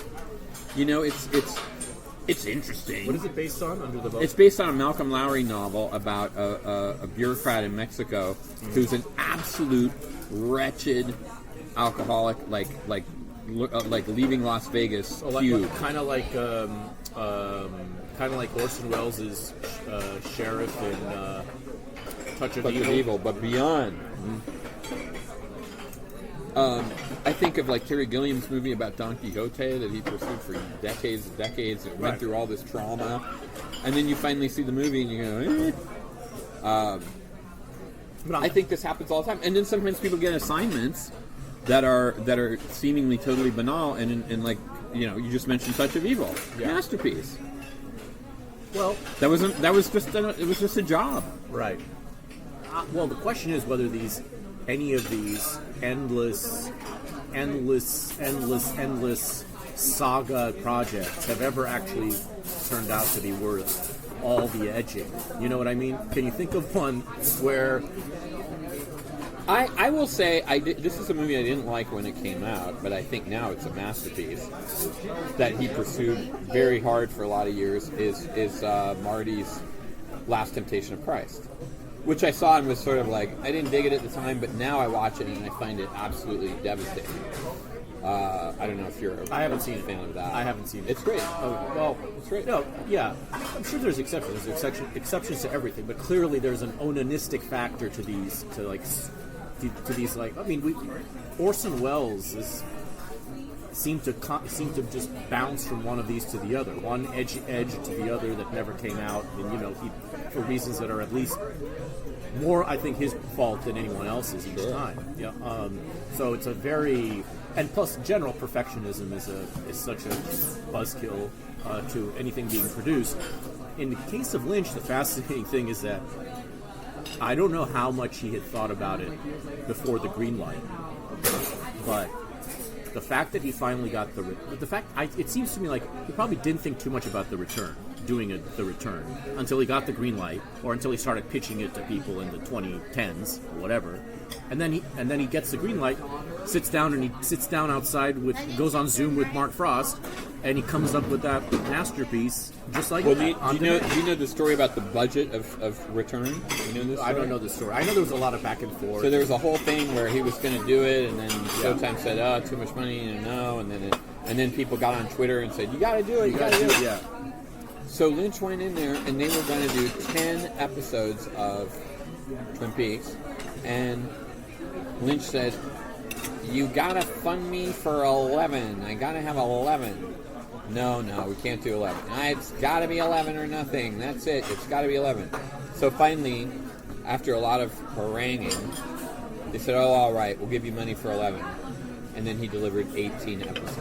It's interesting. What is it based on? Under the Volcano? It's based on a Malcolm Lowry novel about a bureaucrat in Mexico who's an absolute wretched alcoholic, like leaving Las Vegas. Kind of like Orson Welles' sheriff in Touch of Evil, but beyond. I think of like Terry Gilliam's movie about Don Quixote that he pursued for decades and decades. It went through all this trauma, and then you finally see the movie and you go, I think this happens all the time. And then sometimes people get assignments that are seemingly totally banal, and like you just mentioned Touch of Evil, masterpiece. Well, it was just a job, right? Well, the question is whether any of these endless saga projects have ever actually turned out to be worth all the edging. You know what I mean? Can you think of one where... I will say, this is a movie I didn't like when it came out, but I think now it's a masterpiece that he pursued very hard for a lot of years, is Marty's Last Temptation of Christ. Which I saw and was sort of like, I didn't dig it at the time, but now I watch it and I find it absolutely devastating. I don't know if you're a fan of that. I haven't seen it. It's great. Oh, well, it's great. No, yeah. I'm sure there's exceptions. There's exceptions to everything, but clearly there's an onanistic factor to these, Orson Welles seemed to just bounce from one of these to the other, one edge to the other that never came out, and he, for reasons that are at least more, I think, his fault than anyone else's each time. Yeah. So it's a very, and plus general perfectionism is such a buzzkill to anything being produced. In the case of Lynch, the fascinating thing is that I don't know how much he had thought about it before the green light, but the fact that he finally got it seems to me like he probably didn't think too much about the return, the return, until he got the green light, or until he started pitching it to people in the 2010s or whatever, and then he gets the green light, sits down outside goes on Zoom with Mark Frost, and he comes up with that masterpiece just like that. Do you know the story about the budget of Return? You know this story? I don't know the story. I know there was a lot of back and forth. So there was a whole thing where he was going to do it, and then Showtime said, "Oh, too much money," and no, and then people got on Twitter and said, "You got to do it, you got to do it." Yeah. So Lynch went in there, and they were going to do 10 episodes of Twin Peaks, and Lynch said, "You got to fund me for 11. I got to have 11." No, we can't do 11. It's got to be 11 or nothing. That's it. It's got to be 11. So finally, after a lot of haranguing, they said, "Oh, all right, we'll give you money for 11." And then he delivered 18 episodes.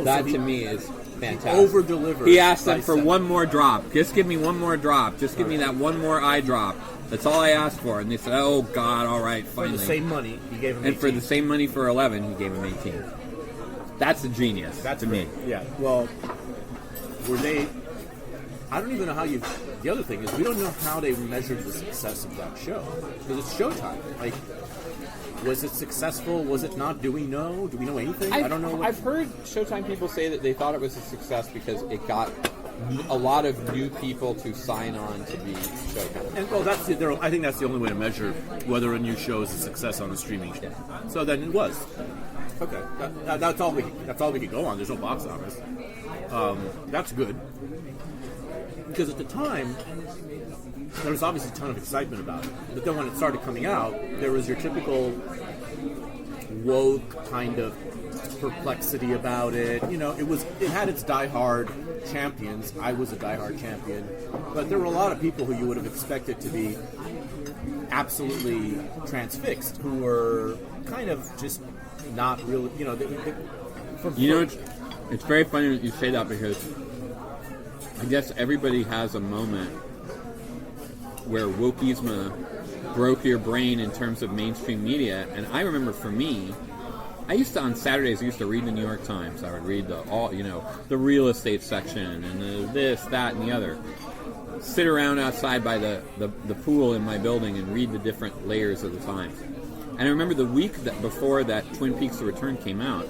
That to me is fantastic. Over-delivered. He asked them for one more drop. Just give me one more drop. Just give me that one more eye drop. That's all I asked for. And they said, "Oh, God, all right, finally." For the same money, he gave him 18. And for the same money for 11, he gave him 18. That's a genius. That's to me. Yeah. Well, were they... I don't even know how you... The other thing is, we don't know how they measured the success of that show. Because it's Showtime. Like, was it successful? Was it not? Do we know? Do we know anything? I don't know. I've heard Showtime people say that they thought it was a success because it got a lot of new people to sign on to be Showtime. And well, I think that's the only way to measure whether a new show is a success on a streaming show. Yeah. So then it was. Okay, that's all we could go on. There's no box office. That's good, because at the time there was obviously a ton of excitement about it. But then when it started coming out, there was your typical woke kind of perplexity about it. It had its diehard champions. I was a diehard champion, but there were a lot of people who you would have expected to be absolutely transfixed, who were kind of just not really, It's very funny that you say that, because I guess everybody has a moment where wokeism broke your brain in terms of mainstream media. And I remember for me, on Saturdays, I used to read the New York Times. I would read the real estate section and the this, that, and the other. Sit around outside by the pool in my building and read the different layers of the Times. And I remember the week before that Twin Peaks: The Return came out,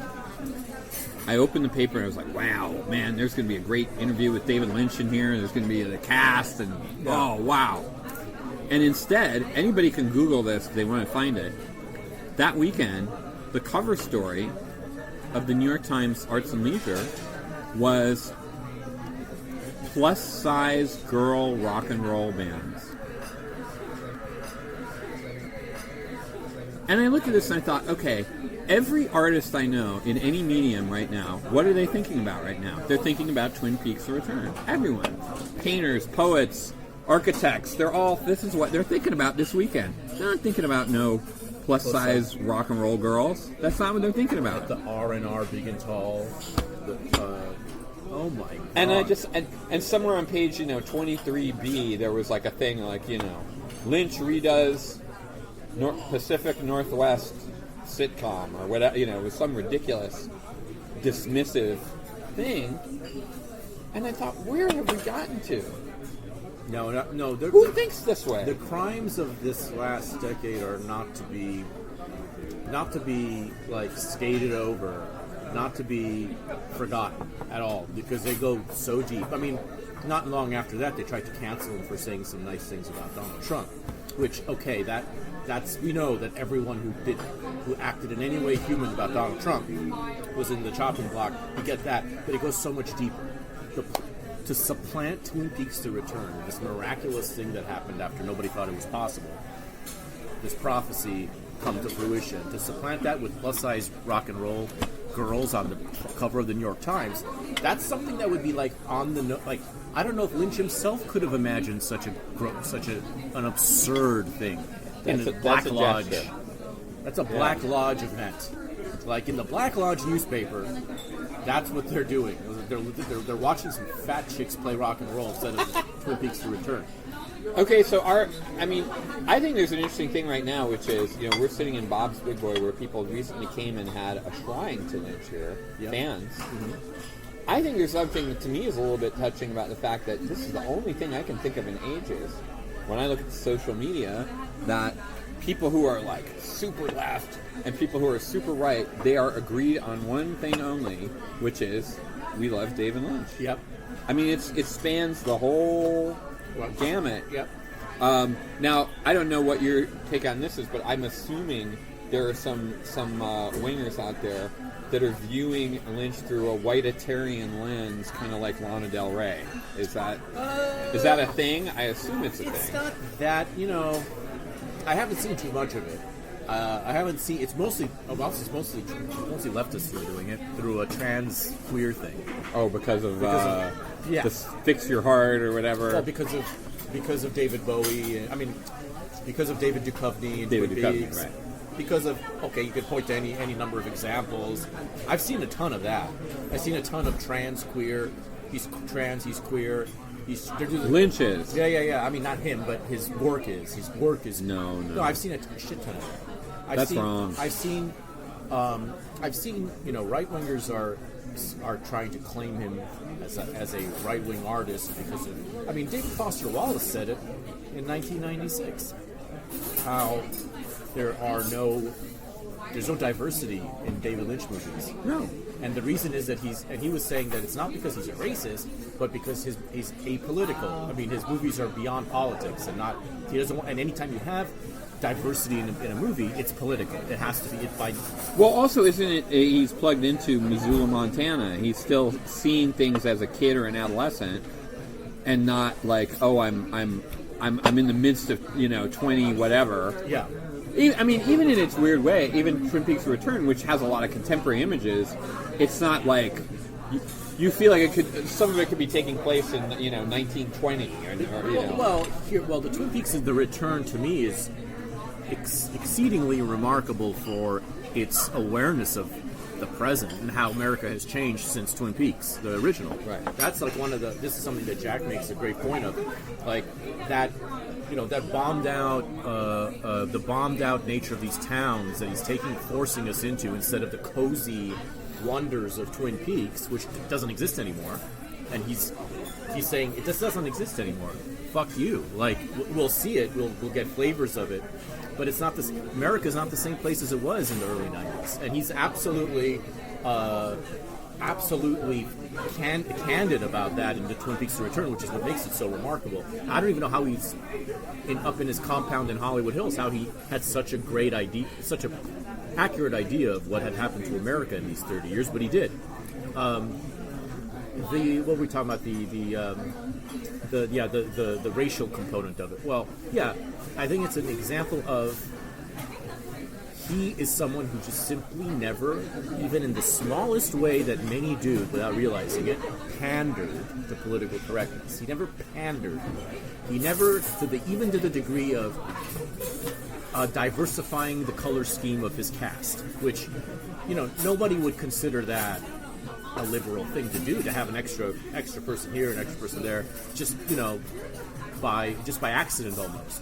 I opened the paper and I was like, wow, man, there's going to be a great interview with David Lynch in here. There's going to be the cast, and oh, wow. And instead, anybody can Google this if they want to find it. That weekend, the cover story of the New York Times Arts and Leisure was plus-size girl rock and roll bands. And I looked at this and I thought, okay, every artist I know in any medium right now, what are they thinking about right now? They're thinking about Twin Peaks: The Return. Everyone. Painters, poets, architects, this is what they're thinking about this weekend. They're not thinking about no plus-size rock and roll girls. That's not what they're thinking about. The R&R Big and Tall. Oh my God. And I just and somewhere on page 23B there was like a thing like Lynch redoes Pacific Northwest sitcom or whatever, it was some ridiculous dismissive thing. And I thought, where have we gotten to? No. Who thinks this way? The crimes of this last decade are not to be like skated over, not to be forgotten at all, because they go so deep. I mean, not long after that, they tried to cancel him for saying some nice things about Donald Trump, which, okay, that's we know that everyone who acted in any way human about Donald Trump was in the chopping block. We get that, but it goes so much deeper. To supplant Twin Peaks: The Return, this miraculous thing that happened after nobody thought it was possible, this prophecy come to fruition, to supplant that with plus-size rock and roll girls on the cover of the New York Times, that's something that would be like on the like. I don't know if Lynch himself could have imagined such an absurd thing in a Black Lodge. That's a Black Lodge event. Like in the Black Lodge newspaper, that's what they're doing. They're watching some fat chicks play rock and roll instead of Twin Peaks: The Return. Okay, so I think there's an interesting thing right now, which is, we're sitting in Bob's Big Boy where people recently came and had a shrine to Lynch here, fans. Mm-hmm. I think there's something that to me is a little bit touching about the fact that this is the only thing I can think of in ages, when I look at social media, that people who are like super left and people who are super right, they are agreed on one thing only, which is we love David Lynch. Yep. I mean, it spans the whole gamut. Yep. Now, I don't know what your take on this is, but I'm assuming there are some wingers out there that are viewing Lynch through a whiteitarian lens, kind of like Lana Del Rey. Is that a thing? I assume it's a thing. It's not that, I haven't seen too much of it. I haven't seen. It's mostly leftists who are doing it through a trans queer thing. Oh, because of this Fix Your Heart or whatever. Well, because of David Bowie. Because of David Duchovny and Twin Peaks. Right. Because of you could point to any number of examples. I've seen a ton of that. I've seen a ton of trans queer. He's trans. He's queer. Lynch is. Yeah. I mean, not him, but his work is. His work is. No. I've seen a shit ton of that. That's wrong. I've seen, right wingers are trying to claim him as a right wing artist because of. I mean, David Foster Wallace said it in 1996. How there's no diversity in David Lynch movies. No. And the reason is that he was saying that it's not because he's a racist, but because he's apolitical. I mean, his movies are beyond politics he doesn't want, and anytime you have diversity in a movie, it's political. It has to be Well, also, isn't it, he's plugged into Missoula, Montana. He's still seeing things as a kid or an adolescent and not like, oh, I'm in the midst of, 20 whatever. Yeah. I mean, even in its weird way, even Twin Peaks: The Return, which has a lot of contemporary images, it's not like you feel like some of it could be taking place in 1920 or Well, the Twin Peaks: The Return to me is exceedingly remarkable for its awareness of the present and how America has changed since Twin Peaks, the original. Right. That's like this is something that Jack makes a great point of, like that, that bombed out, the bombed out nature of these towns that he's forcing us into instead of the cozy wonders of Twin Peaks, which doesn't exist anymore. And he's saying it just doesn't exist anymore. Fuck you. Like, we'll see it, we'll get flavors of it, but it's not this. America's not the same place as it was in the early 90s, and he's absolutely candid about that in the Twin Peaks: The Return, which is what makes it so remarkable. I don't even know how he's up in his compound in Hollywood Hills, how he had such a great idea, such a accurate idea of what had happened to America in these 30 years, but he did. What were we talking about? The racial component of it. Well, yeah, I think it's an example of he is someone who just simply never, even in the smallest way that many do without realizing it, pandered to political correctness. He never pandered. He never, even to the degree of diversifying the color scheme of his cast, which, nobody would consider that a liberal thing to do, to have an extra person here, an extra person there, just by accident almost.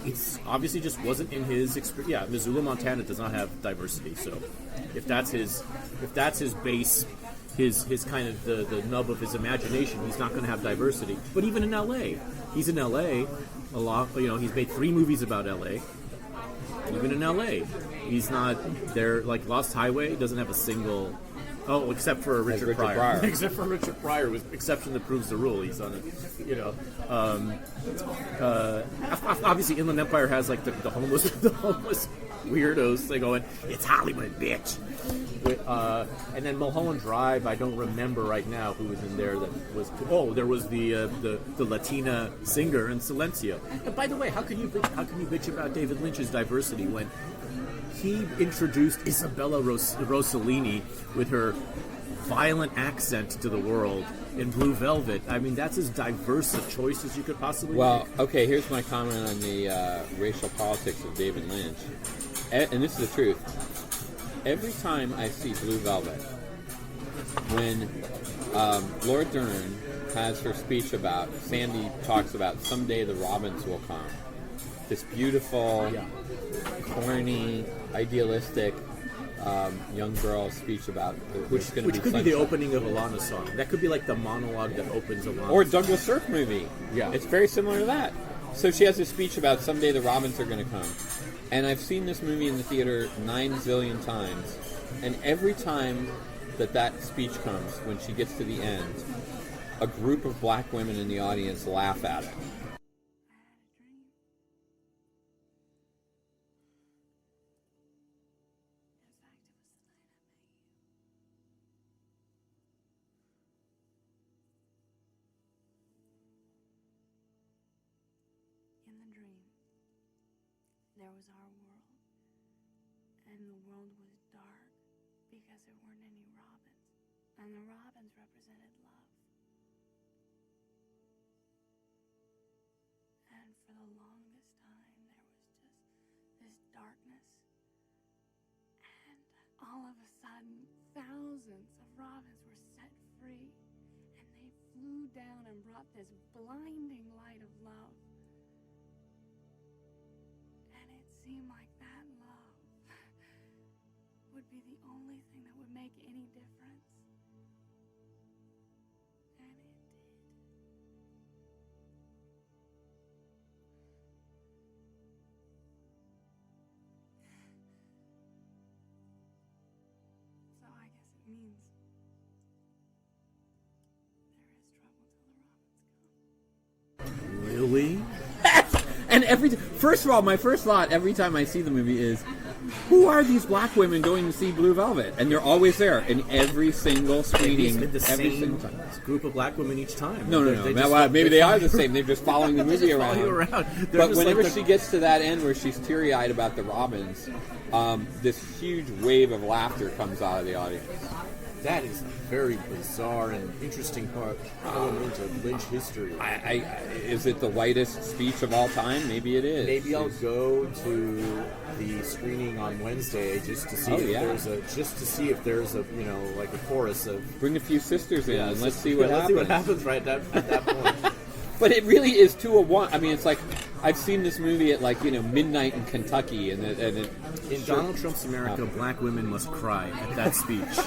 It's obviously just wasn't in his experience. Yeah, Missoula, Montana does not have diversity. So if that's his base, his kind of the nub of his imagination, he's not going to have diversity. But even in L.A., he's in L.A. a lot. He's made 3 movies about L.A. Even in L.A., he's not there. Like Lost Highway doesn't have a single. Oh, except for Richard Pryor. Except for Richard Pryor, with exception that proves the rule. He's on it, obviously, Inland Empire has like the homeless weirdos. They going, it's Hollywood, bitch. And then Mulholland Drive, I don't remember right now who was in there. That was there was the Latina singer in Silencio. And by the way, how can you bitch about David Lynch's diversity when he introduced Isabella Rossellini with her violent accent to the world in Blue Velvet? I mean, that's as diverse a choice as you could possibly make. Okay, here's my comment on the racial politics of David Lynch. And this is the truth. Every time I see Blue Velvet, when Laura Dern has her speech about, Sandy talks about someday the Robins will come. This beautiful, corny, idealistic young girl speech about which could be the opening of Alana's song. That could be like the monologue that opens Alana's or Douglas Sirk movie. Yeah, it's very similar to that. So she has a speech about someday the Robins are going to come, and I've seen this movie in the theater 9 zillion times, and every time that speech comes, when she gets to the end, a group of black women in the audience laugh at it. There was our world, and the world was dark because there weren't any robins, and the robins represented love. And for the longest time, there was just this darkness, and all of a sudden, thousands of robins were set free, and they flew down and brought this blinding light of love. Seemed like that love would be the only thing that would make any difference. And it did. So I guess it means there is trouble till the robins come. Really? And first of all, my first thought every time I see the movie is, who are these black women going to see Blue Velvet? And they're always there in every single screening, every single time. Group of black women each time. No. Maybe they are the same. They're just following the movie around. But whenever she gets to that end where she's teary-eyed about the Robins, this huge wave of laughter comes out of the audience. That is a very bizarre and interesting element of Lynch history. Is it the whitest speech of all time? Maybe it is. Maybe I'll go to the screening on Wednesday just to see if there's a like a chorus of bring a few sisters in and let's see what happens. Let's see what happens right at that point. But it really is 2 of 1. I mean, it's like I've seen this movie at midnight in Kentucky, and in Donald Trump's America, black women must cry at that speech.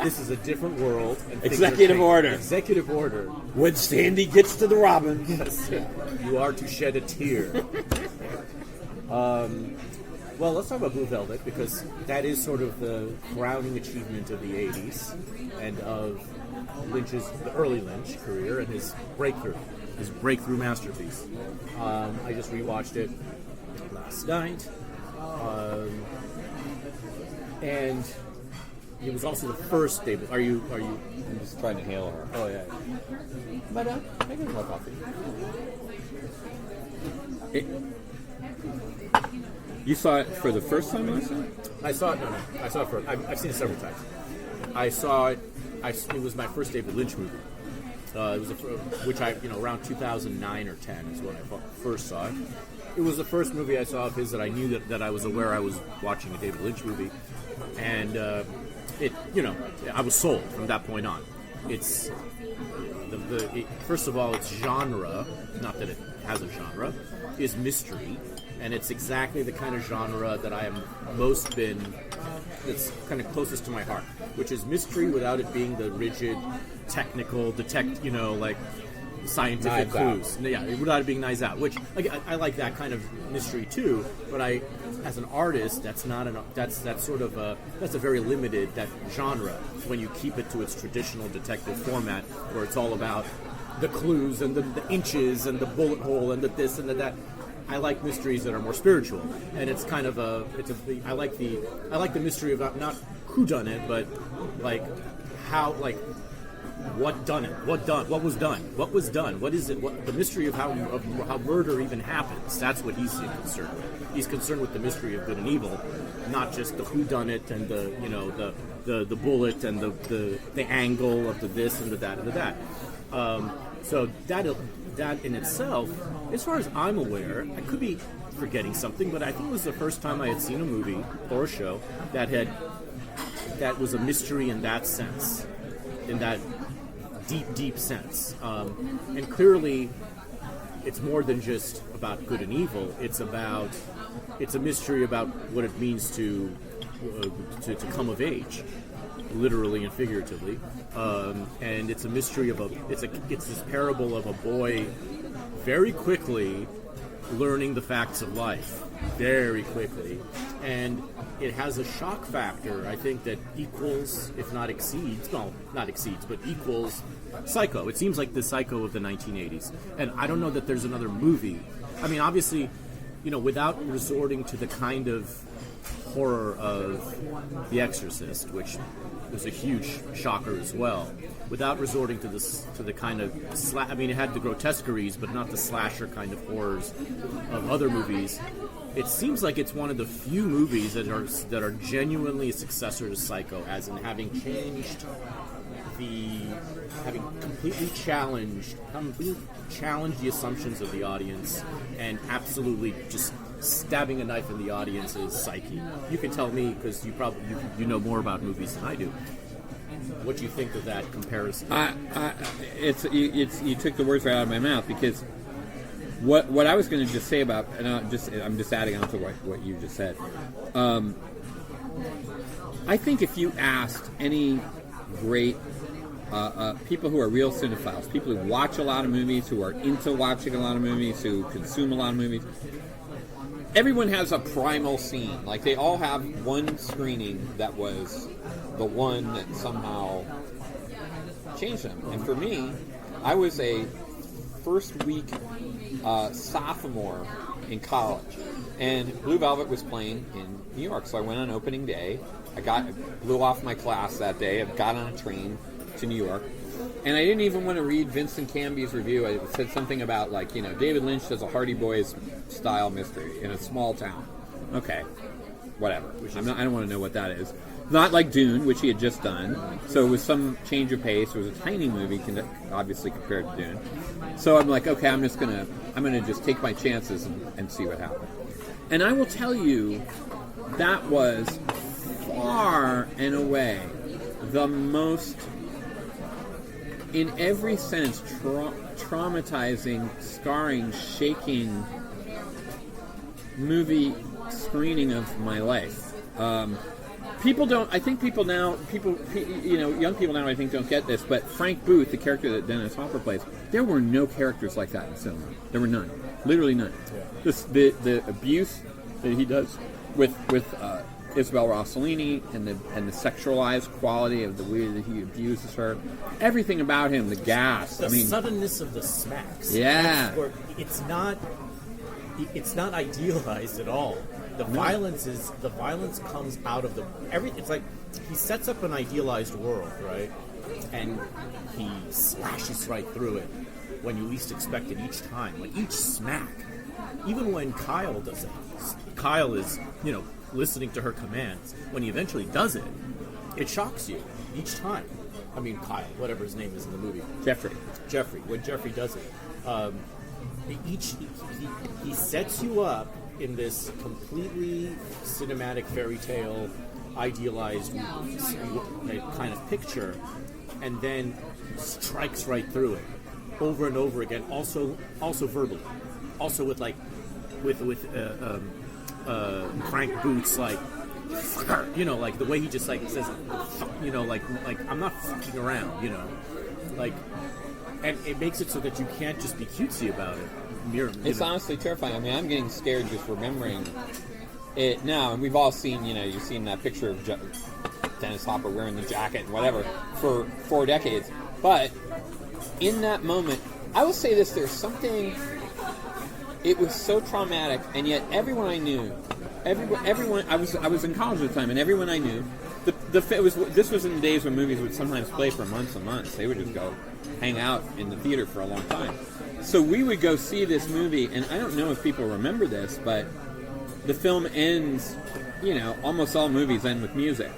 This is a different world. And Executive order. Executive order. When Sandy gets to the robin, yes, you are to shed a tear. Well, let's talk about Blue Velvet, because that is sort of the crowning achievement of the 80s and of the early Lynch career and his breakthrough masterpiece. I just rewatched it last night, and it was also the first David. Are you? I'm just trying to hail her. Oh yeah. Madam, make me more coffee. You saw it for the first time last night? I saw it. No. I saw it first. I've seen it several times. I saw it. It was my first David Lynch movie. It was which I around 2009 or 10 is when I first saw it. It was the first movie I saw of his that I knew that I was aware I was watching a David Lynch movie, and I was sold from that point on. It's first of all, its genre, not that it has a genre, is mystery, and it's exactly the kind of genre that I am that's kind of closest to my heart, which is mystery without it being the rigid, technical, scientific clues. Yeah, without it being Knives Out, which I like that kind of mystery too. But as an artist, that's a very limited genre when you keep it to its traditional detective format, where it's all about the clues and the inches and the bullet hole and the this and the that. I like mysteries that are more spiritual, and it's kind of I like the mystery about not who done it, but what was done, what is it, the mystery of how murder even happens. That's what he's concerned with. He's concerned with the mystery of good and evil, not just the who done it and the bullet and the angle of the this and the that and the that. So that in itself, as far as I'm aware, I could be forgetting something, but I think it was the first time I had seen a movie or a show that was a mystery in that sense, in that deep sense. And clearly, it's more than just about good and evil. It's a mystery about what it means to come of age, literally and figuratively, and it's a mystery of it's this parable of a boy very quickly learning the facts of life, very quickly, and it has a shock factor, I think, that equals, if not exceeds, but equals Psycho. It seems like the Psycho of the 1980s, and I don't know that there's another movie. I mean, obviously, without resorting to the kind of horror of The Exorcist, which was a huge shocker as well, without resorting to the kind of it had the grotesqueries, but not the slasher kind of horrors of other movies. It seems like it's one of the few movies that are genuinely a successor to Psycho, as in having completely challenged the assumptions of the audience, and absolutely just stabbing a knife in the audience's psyche. You can tell me, because you know more about movies than I do. What do you think of that comparison? You took the words right out of my mouth, because what I was going to just say about, and I'm just adding on to what you just said. I think if you asked any great people who are real cinephiles, people who watch a lot of movies, who are into watching a lot of movies, who consume a lot of movies, everyone has a primal scene. Like, they all have one screening that was the one that somehow changed them. And for me, I was a first week sophomore in college, and Blue Velvet was playing in New York. So I went on opening day. I blew off my class that day. I got on a train to New York, and I didn't even want to read Vincent Canby's review. It said something about, David Lynch does a Hardy Boys style mystery in a small town. okay, whatever. I don't want to know what that is. Not like Dune, which he had just done. So it was some change of pace. It was a tiny movie, obviously compared to Dune. So I'm like, okay, I'm gonna just take my chances and see what happens. And I will tell you, that was far and away the most, in every sense, traumatizing, scarring, shaking movie screening of my life. People don't. I think young people now, I think, don't get this. But Frank Booth, the character that Dennis Hopper plays, there were no characters like that in cinema. There were none, literally none. Yeah. The abuse that he does with Isabel Rossellini and the sexualized quality of the way that he abuses her, everything about him, the gas. The suddenness of the smacks. Yeah, it's not idealized at all. The violence comes out of everything. It's like he sets up an idealized world, right? And he slashes right through it when you least expect it each time. Like each smack. Even when Kyle does it. Kyle is, listening to her commands. When he eventually does it, it shocks you each time. I mean, Kyle, whatever his name is in the movie. Jeffrey. When Jeffrey does it. He sets you up in this completely cinematic fairy tale, idealized kind of picture, and then strikes right through it over and over again. Also verbally, also with Frank Booth's like, like the way he just like says, like I'm not fucking around, like. And it makes it so that you can't just be cutesy about it. It's honestly terrifying. I mean, I'm getting scared just remembering it now. And we've all seen, you've seen that picture of Dennis Hopper wearing the jacket and whatever for 4 decades. But in that moment, I will say this: there's something. It was so traumatic, and yet everyone I knew, everyone. I was in college at the time, and everyone I knew. This was in the days when movies would sometimes play for months and months. They would just go hang out in the theater for a long time. So we would go see this movie, and I don't know if people remember this, but the film ends, almost all movies end with music.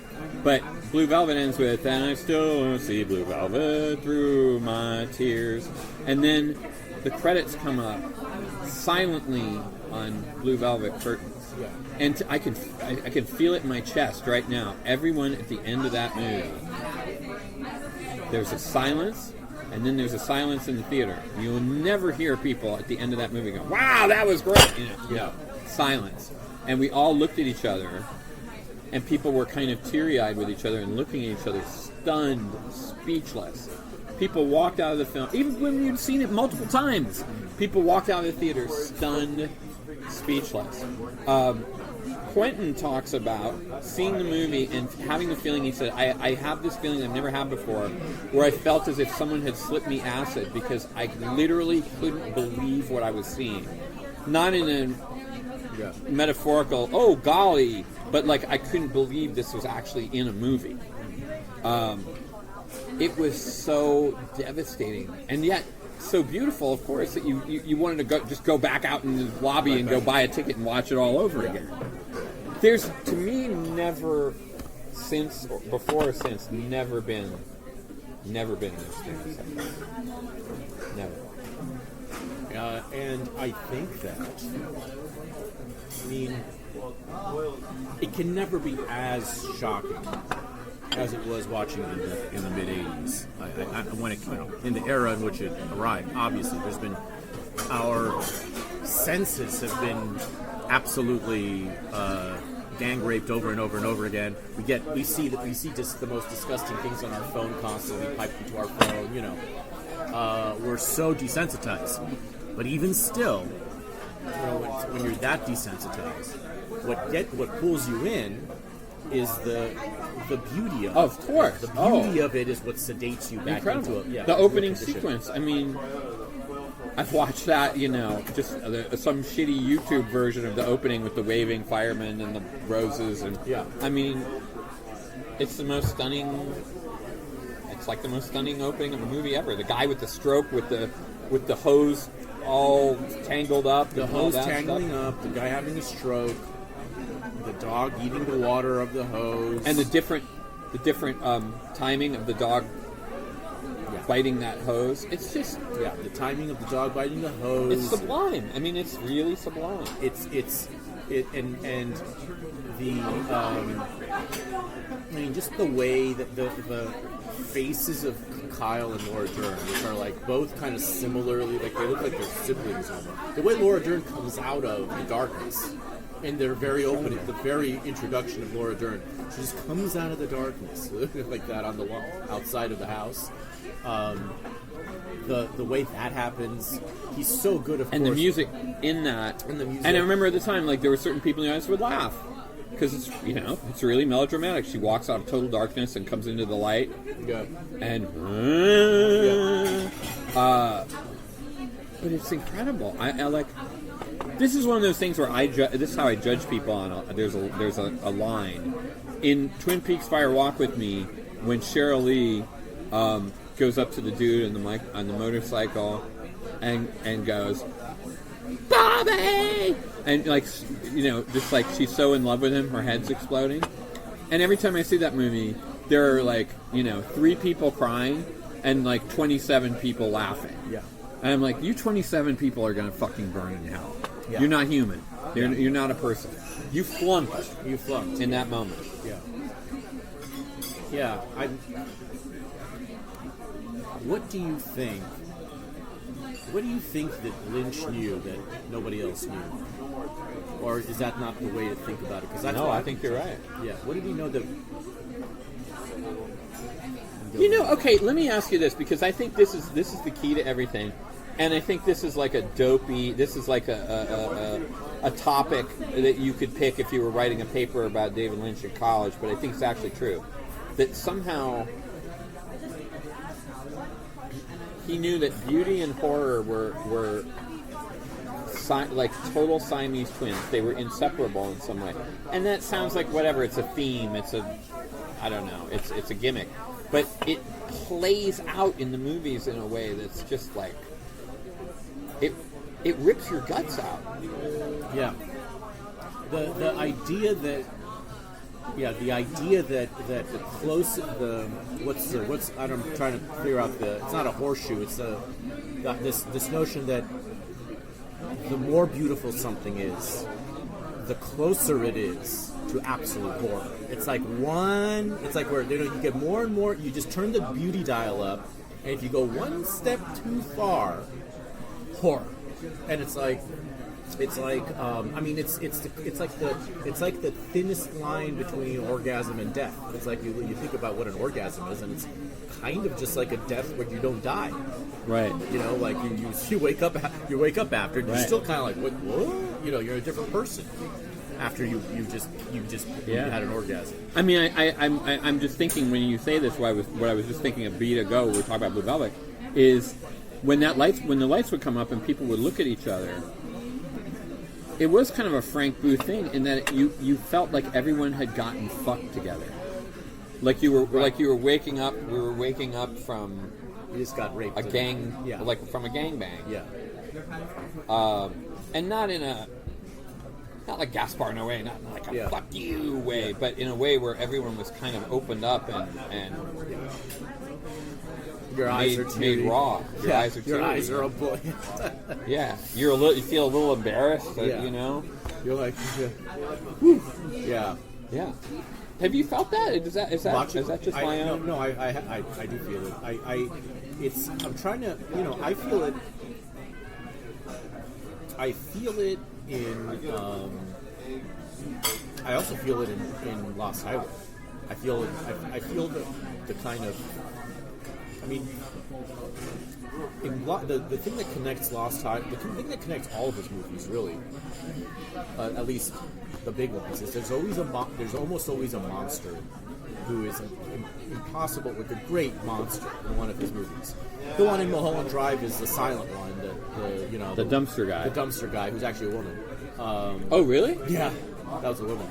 But Blue Velvet ends with, and I still see Blue Velvet through my tears. And then the credits come up silently on Blue Velvet curtains. And I can feel it in my chest right now. Everyone at the end of that movie, there's a silence, and then there's a silence in the theater. You'll never hear people at the end of that movie go, "Wow, that was great!" Silence. And we all looked at each other, and people were kind of teary-eyed with each other and looking at each other, stunned, speechless. People walked out of the film, even when we'd seen it multiple times. People walked out of the theater stunned, speechless. Quentin talks about seeing the movie and having the feeling, he said, I have this feeling I've never had before, where I felt as if someone had slipped me acid because I literally couldn't believe what I was seeing. Not in a metaphorical, oh golly, but like I couldn't believe this was actually in a movie. It was so devastating, and yet so beautiful, of course, that you wanted to go back out in the lobby and go buy a ticket and watch it all over again. There's, to me, never since, or before or since, never been an experience like that. Never. And I think that, it can never be as shocking as it was watching it in the mid '80s. When it, in the era in which it arrived, obviously, there's been, our senses have been absolutely gang raped over and over and over again. We see just the most disgusting things on our phone constantly, piped into our phone. We're so desensitized. But even still, when you're that desensitized, what pulls you in is the beauty of it. Of course. The beauty of it is what sedates you back into it. Yeah, the opening sequence. I've watched that, just some shitty YouTube version of the opening with the waving firemen and the roses, and it's the most stunning. It's like the most stunning opening of a movie ever. The guy with the stroke with the hose all tangled up. The hose tangling up. The guy having a stroke. dog eating the water of the hose, and the different timing of the dog biting that hose. It's just the timing of the dog biting the hose. It's sublime. I mean, it's really sublime. And the I mean, just the way that the faces of Kyle and Laura Dern, which are like both kind of similarly, like they look like they're siblings almost. The way Laura Dern comes out of the darkness, and they're very open. The very introduction of Laura Dern, she just comes out of the darkness like that on the wall outside of the house. The way that happens, he's so good. Of course, and the music in that, and I remember at the time, like there were certain people in the audience would laugh because it's it's really melodramatic. She walks out of total darkness and comes into the light, and but it's incredible. I like. This is one of those things where this is how I judge people on. There's a line in Twin Peaks: Fire Walk with Me when Cheryl Lee goes up to the dude on the motorcycle and goes, Bobby, and just like she's so in love with him, her head's exploding. And every time I see that movie, there are 3 people crying and 27 people laughing. Yeah. And I'm like, you 27 people are gonna fucking burn in hell. Yeah. You're not human. You're not a person. You flunked. In that moment. Yeah. Yeah. What do you think? What do you think that Lynch knew that nobody else knew? Or is that not the way to think about it? Because I think you're right. Yeah. What did he know that? Okay. Let me ask you this, because I think this is the key to everything, and I think this is like a dopey. This is like a topic that you could pick if you were writing a paper about David Lynch in college. But I think it's actually true that somehow he knew that beauty and horror were like total Siamese twins. They were inseparable in some way. And that sounds like whatever. It's a theme. I don't know. It's a gimmick. But it plays out in the movies in a way that's just like it rips your guts out. Yeah. The idea that. Yeah, the idea that I'm trying to figure out it's not a horseshoe. It's this notion that the more beautiful something is, the closer it is to absolute horror. It's like where you get more and more. You just turn the beauty dial up, and if you go one step too far, horror. And it's like the thinnest line between orgasm and death. It's like you think about what an orgasm is, and it's kind of just like a death where you don't die. Right. Like you wake up after, and you're still kind of like what? You're a different person after you had an orgasm. I mean, I'm just thinking when you say this, what I was just thinking a beat ago, we were talking about Blue Velvet, is when the lights would come up and people would look at each other. It was kind of a Frank Booth thing in that you felt like everyone had gotten fucked together, like you were waking up. We were waking up from you just got raped. A gang, like from a gangbang. Yeah. And not like Gaspar Noé, not in like a fuck you way, but in a way where everyone was kind of opened up and your eyes are made raw. Your eyes are teary. Your eyes are a boy. Yeah, you feel a little embarrassed. You're like, yeah. Have you felt that? Is that just my own? No, I do feel it. I'm trying to, I feel it. I feel it in. I also feel it in Lost Highway. I feel it. I feel the kind of. I mean, the thing that connects Lost Highway, the thing that connects all of his movies, really, at least the big ones, is there's almost always a monster who is impossible, with a great monster in one of his movies. The one in Mulholland Drive is the silent one, the dumpster guy. The dumpster guy, who's actually a woman. Oh, really? Yeah, that was a woman,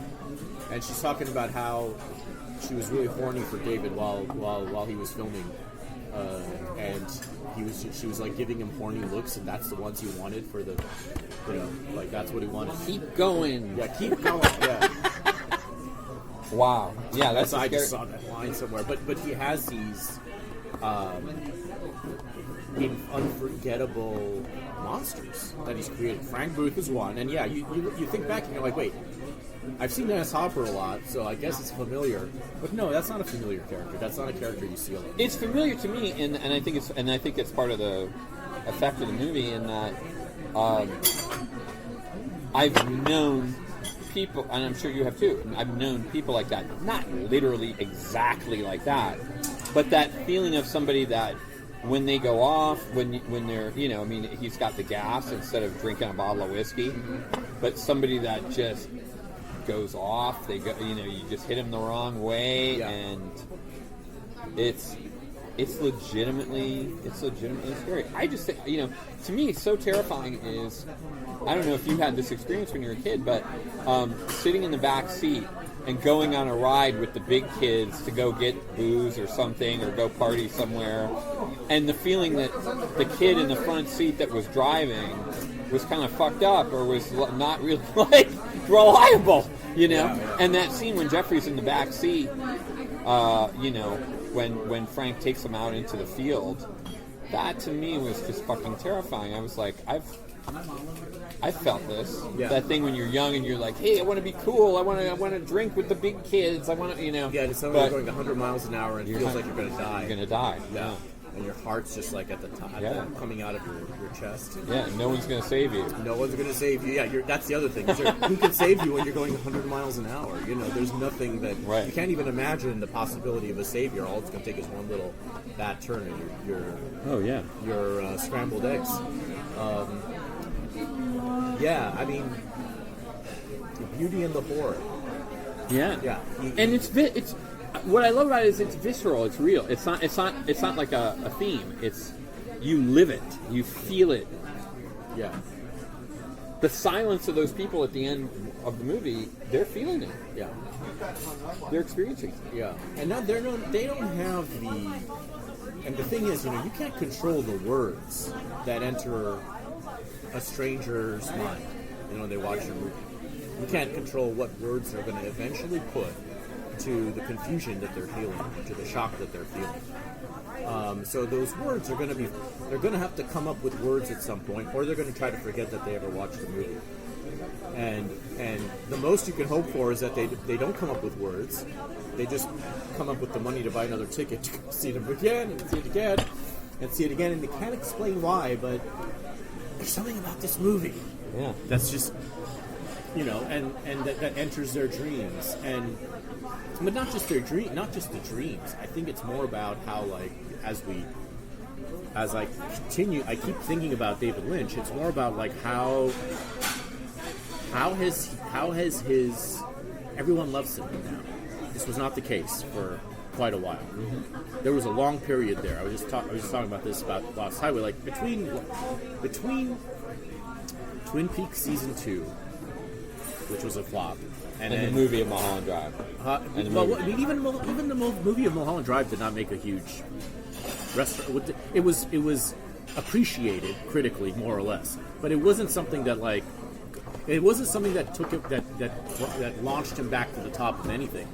and she's talking about how she was really horny for David while he was filming. And she was like giving him horny looks, and that's the ones he wanted for the, like that's what he wanted. Keep going. Yeah, keep going. Yeah. Wow. Yeah, that's I scary. just saw that line somewhere. But he has these unforgettable monsters that he's created. Frank Booth is one, and yeah, you think back and you're like, wait, I've seen Dennis Hopper a lot, so I guess it's familiar. But no, that's not a familiar character. That's not a character you see a lot. It's familiar to me, and I think it's part of the effect of the movie in that I've known people, and I'm sure you have too. I've known people like that, not literally exactly like that, but that feeling of somebody that when they go off, when they're, I mean, he's got the gas instead of drinking a bottle of whiskey, but somebody that just goes off, they go, you just hit him the wrong way, and it's legitimately scary. I just think, to me, so terrifying is, I don't know if you had this experience when you were a kid, but sitting in the back seat and going on a ride with the big kids to go get booze or something or go party somewhere, and the feeling that the kid in the front seat that was driving was kind of fucked up or was not really reliable, And that scene when Jeffrey's in the back seat, when Frank takes him out into the field, that to me was just fucking terrifying. I was like, I felt this. Yeah. That thing when you're young and you're like, hey, I want to be cool. I want to drink with the big kids. I want to, Yeah, it's something you're going 100 miles an hour and it feels like you're going to die. You're going to die. Yeah. And your heart's just like at the top, coming out of your chest. Yeah, no one's going to save you. No one's going to save you. Yeah, that's the other thing. Who can save you when you're going 100 miles an hour? There's nothing that... Right. You can't even imagine the possibility of a savior. All it's going to take is one little bad turn and your scrambled eggs. I mean, the beauty and the horror. Yeah. Yeah. And it's what I love about it is it's visceral. It's real. It's not like a theme. It's you live it. You feel it. Yeah. The silence of those people at the end of the movie, they're feeling it. Yeah. They're experiencing it. Yeah. And now they don't have the... And the thing is, you can't control the words that enter a stranger's mind. They watch your movie. You can't control what words they're going to eventually put to the confusion that they're feeling, to the shock that they're feeling. So those words are they're going to have to come up with words at some point, or they're going to try to forget that they ever watched the movie. And the most you can hope for is that they don't come up with words. They just come up with the money to buy another ticket to see them again and see it again and see it again, and they can't explain why, but there's something about this movie that's just, and that enters their dreams, but not just their not just the dreams. I think it's more about how, as I keep thinking about David Lynch. It's more about how has his everyone loves him now. This was not the case for quite a while. Mm-hmm. There was a long period there. I was just talking about this about Lost Highway, between Twin Peaks season 2, which was a flop, and then the movie of Mulholland Drive. Even the movie of Mulholland Drive did not make a huge restaurant. It was appreciated critically, more or less, but it wasn't something that took it that launched him back to the top of anything.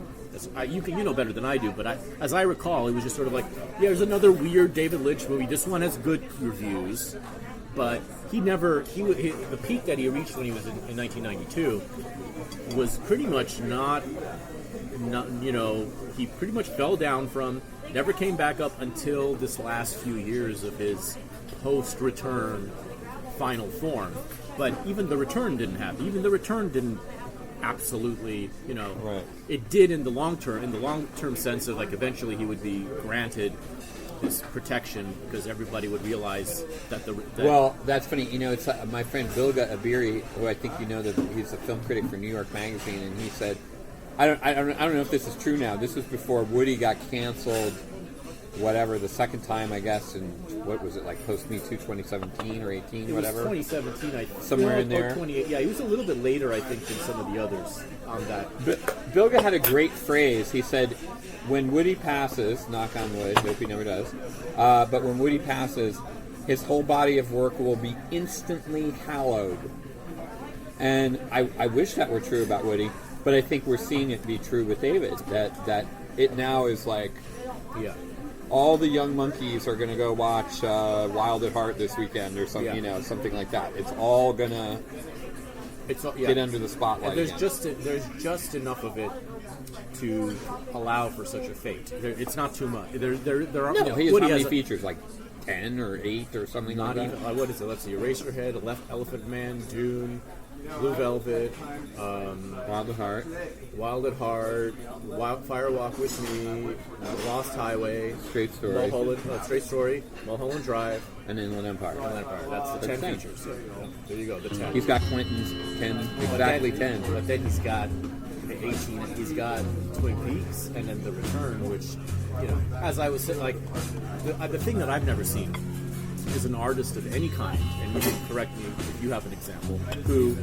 You know better than I do, but as I recall, it was just sort of there's another weird David Lynch movie. This one has good reviews, but the peak that he reached when he was in 1992 was pretty much not he pretty much fell down from, never came back up until this last few years of his post-return final form. But even the return didn't happen. Even the return didn't absolutely, Right. It did in the long term sense of eventually he would be granted this protection because everybody would realize that Well, that's funny. It's my friend Bilga Abiri, who I think that he's a film critic for New York Magazine, and he said, I don't know if this is true now. This was before Woody got canceled. Whatever, the second time, I guess, in what was it, post Me Too 2017 or 18, it whatever? Was 2017, I think. Somewhere in there. 28. Yeah, he was a little bit later, I think, than some of the others on that. Bilga had a great phrase. He said, when Woody passes, knock on wood, hope he never does, but when Woody passes, his whole body of work will be instantly hallowed. And I wish that were true about Woody. But I think we're seeing it be true with David, that it now is like, Yeah. all the young monkeys are going to go watch Wild at Heart this weekend or something, Yeah. you know, something like that. It's all going to get under the spotlight. And there's again. there's just enough of it to allow for such a fate. It's not too much. There are. No, You know, he has Woody how many has features? Like 10 or 8 or something not like even. that? What is it? Let's see. Eraserhead, Elephant Man, Dune, Blue Velvet, Wild at Heart. Wild at Heart, Fire Walk with Me, Lost Highway, Straight Story. Straight Story, Mulholland Drive, And Inland Empire. Inland Empire. That's the 10 10. features. So, there you go. The 10. He's got Quentin's 10, exactly 10. But then he's got 18. He's got Twin Peaks, and then The Return, which, you know, as I was saying, like the thing that I've never seen is an artist of any kind, and you can correct me if you have an example, who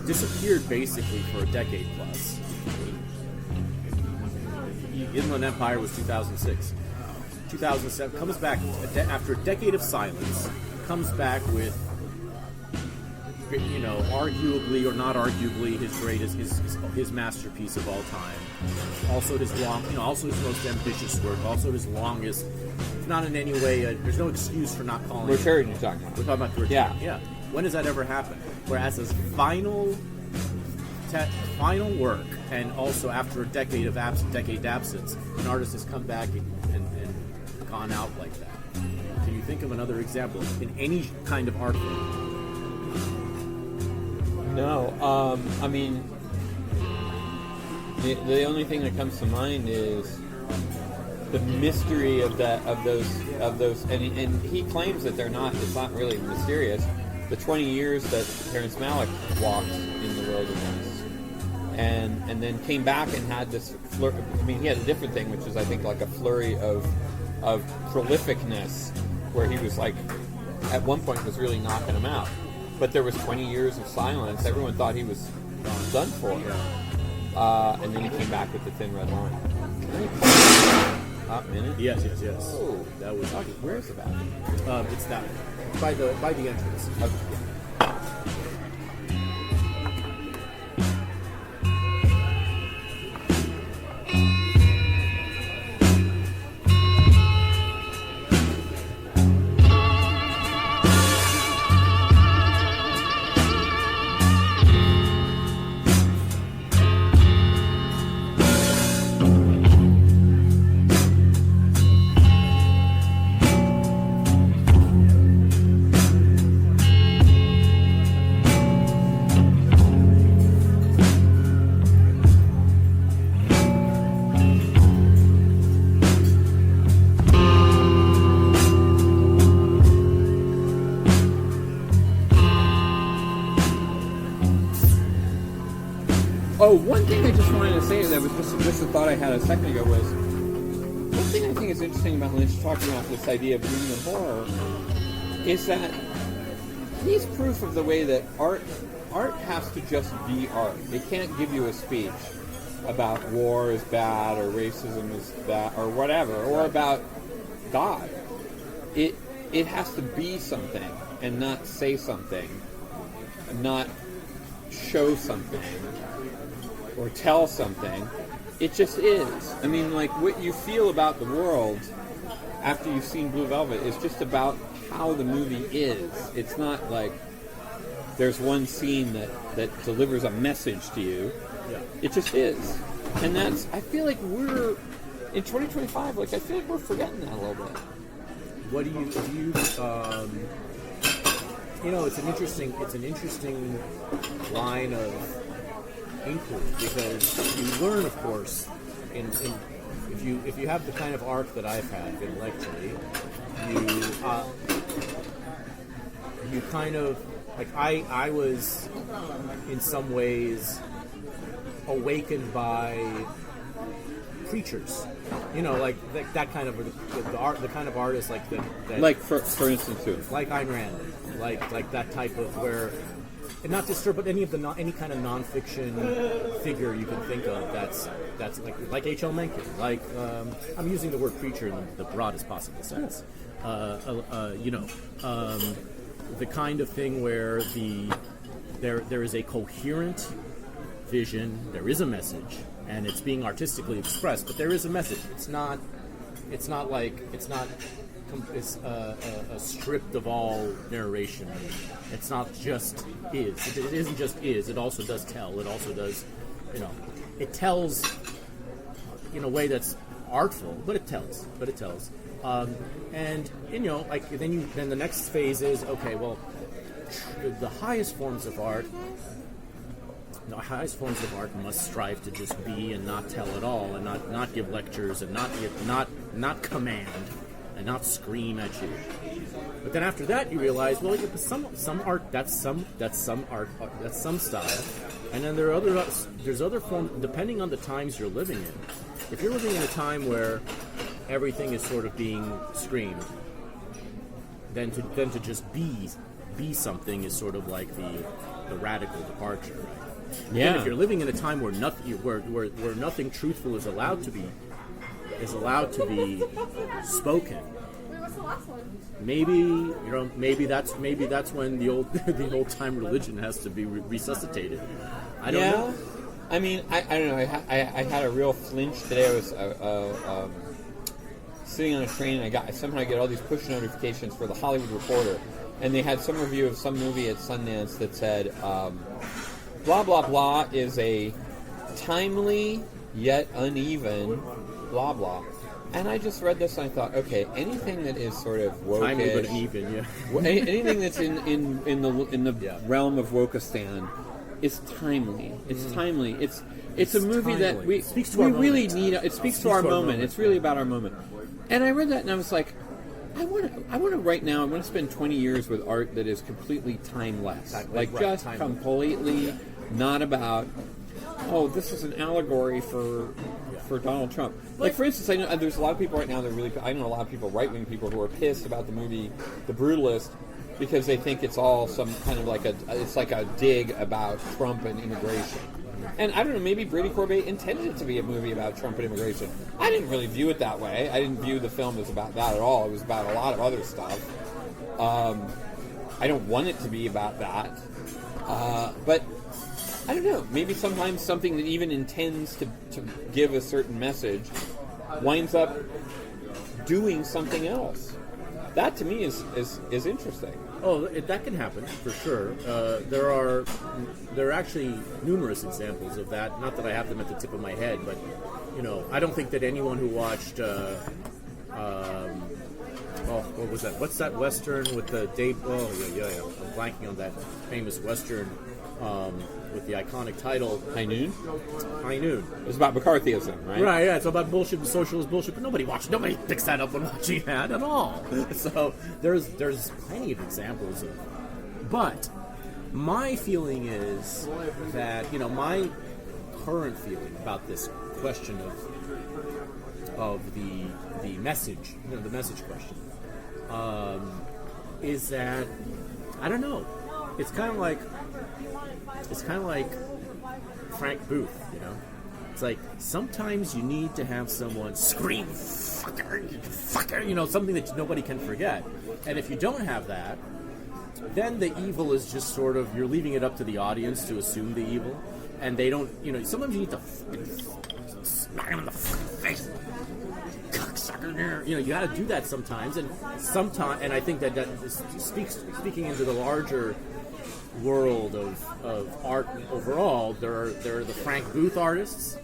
disappeared basically for a decade plus. Inland Empire was 2006. 2007 comes back after a decade of silence, comes back with, you know, arguably or not arguably his greatest, his masterpiece of all time. Also his also his most ambitious work. Also his longest. Not in any way. There's no excuse for not calling Return, it. you're talking about. We're talking about the Return. Yeah. Yeah. When does that ever happen? Whereas his final work, and also after a decade absence, an artist has come back and gone out like that. Can you think of another example in any kind of art form? No, I mean, the only thing that comes to mind is the mystery of those, and he claims that they're not. It's not really mysterious. The 20 years that Terrence Malick walked in the wilderness, and then came back and had this. He had a different thing, which is I think like a flurry of prolificness, where he was like, at one point was really knocking him out. But there was 20 years of silence. Everyone thought he was done for. And then he came back with the Thin Red Line. Hot minute? Yes. Oh, That was. where's the bathroom? It's that by the entrance. Okay. Oh, one thing I just wanted to say that was just a thought I had a second ago was, one thing I think is interesting about Lynch talking about this idea of human horror is that he's proof of the way that art has to just be art. It can't give you a speech about war is bad or racism is bad or whatever, or about God. It has to be something and not say something, not show something or tell something. It just is. I mean, like, what you feel about the world after you've seen Blue Velvet is just about how the movie is. It's not like there's one scene that delivers a message to you. Yeah. It just is. And that's, I feel like we're, in 2025, like, I feel like we're forgetting that a little bit. What do you you know, it's an interesting line of inquiry, because you learn, of course, if you have the kind of arc that I've had intellectually, you kind of, like, I was in some ways awakened by preachers, you know, like that kind of the kind of artist like that Like for instance, too. like Ayn Rand, like that type of where, and not just her, but any kind of nonfiction figure you can think of that's like H.L. Mencken, like I'm using the word preacher in the broadest possible sense, you know, the kind of thing where there is a coherent vision. There is a message, and it's being artistically expressed. But there is a message. It's not a stripped of all narration. It's not just is. It isn't just is. It also does tell. It also does, it tells in a way that's artful, but it tells. And then the next phase is, okay, well, the highest forms of art must strive to just be and not tell at all, and not give lectures, and not command, and not scream at you. But then after that, you realize, well, some art that's some style, and then there's other forms depending on the times you're living in. If you're living in a time where everything is sort of being screamed, then to just be something is sort of like the radical departure, right? Yeah. And if you're living in a time where nothing truthful is allowed to be spoken, maybe that's when the old time religion has to be resuscitated. I don't know. I mean, I don't know. I had a real flinch today. I was sitting on a train, and I somehow get all these push notifications for the Hollywood Reporter, and they had some review of some movie at Sundance that said, blah, blah, blah is a timely yet uneven blah, blah. And I just read this and I thought, okay, anything that is sort of woke-ish, timely but even, yeah. anything that's in the realm of Wokistan is timely. It's timely. It's a movie that we really need. It speaks to our moment. It's really about our moment. And I read that and I was like, I want to right now. I want to spend 20 years with art that is completely timeless, completely not about. Oh, this is an allegory for Donald Trump. Like, for instance, I know there's a lot of people right now that I know a lot of people, right-wing people, who are pissed about the movie The Brutalist because they think it's all some kind of it's like a dig about Trump and immigration. And I don't know, maybe Brady Corbet intended it to be a movie about Trump and immigration. I didn't really view it that way. I didn't view the film as about that at all. It was about a lot of other stuff. I don't want it to be about that. But I don't know. Maybe sometimes something that even intends to give a certain message winds up doing something else. That to me is interesting. Oh, that can happen for sure. There are actually numerous examples of that. Not that I have them at the tip of my head, but I don't think that anyone who watched what was that? What's that Western with the Dave? Oh yeah. I'm blanking on that famous Western with the iconic title. High Noon. It's about McCarthyism, right? Right. Yeah. It's about bullshit and socialist bullshit, but nobody picks that up when watching that at all. So there's plenty of examples of. But my feeling is that my current feeling about this question of the message, the message question, is that I don't know. It's kind of like Frank Booth, It's like sometimes you need to have someone scream, fucker, something that nobody can forget. And if you don't have that, then the evil is just sort of, you're leaving it up to the audience to assume the evil. And they don't, sometimes you need to smack them in the fucking face. Cocksucker, you got to do that sometimes. And I think that is speaking into the larger world of art overall. There are the Frank Booth artists,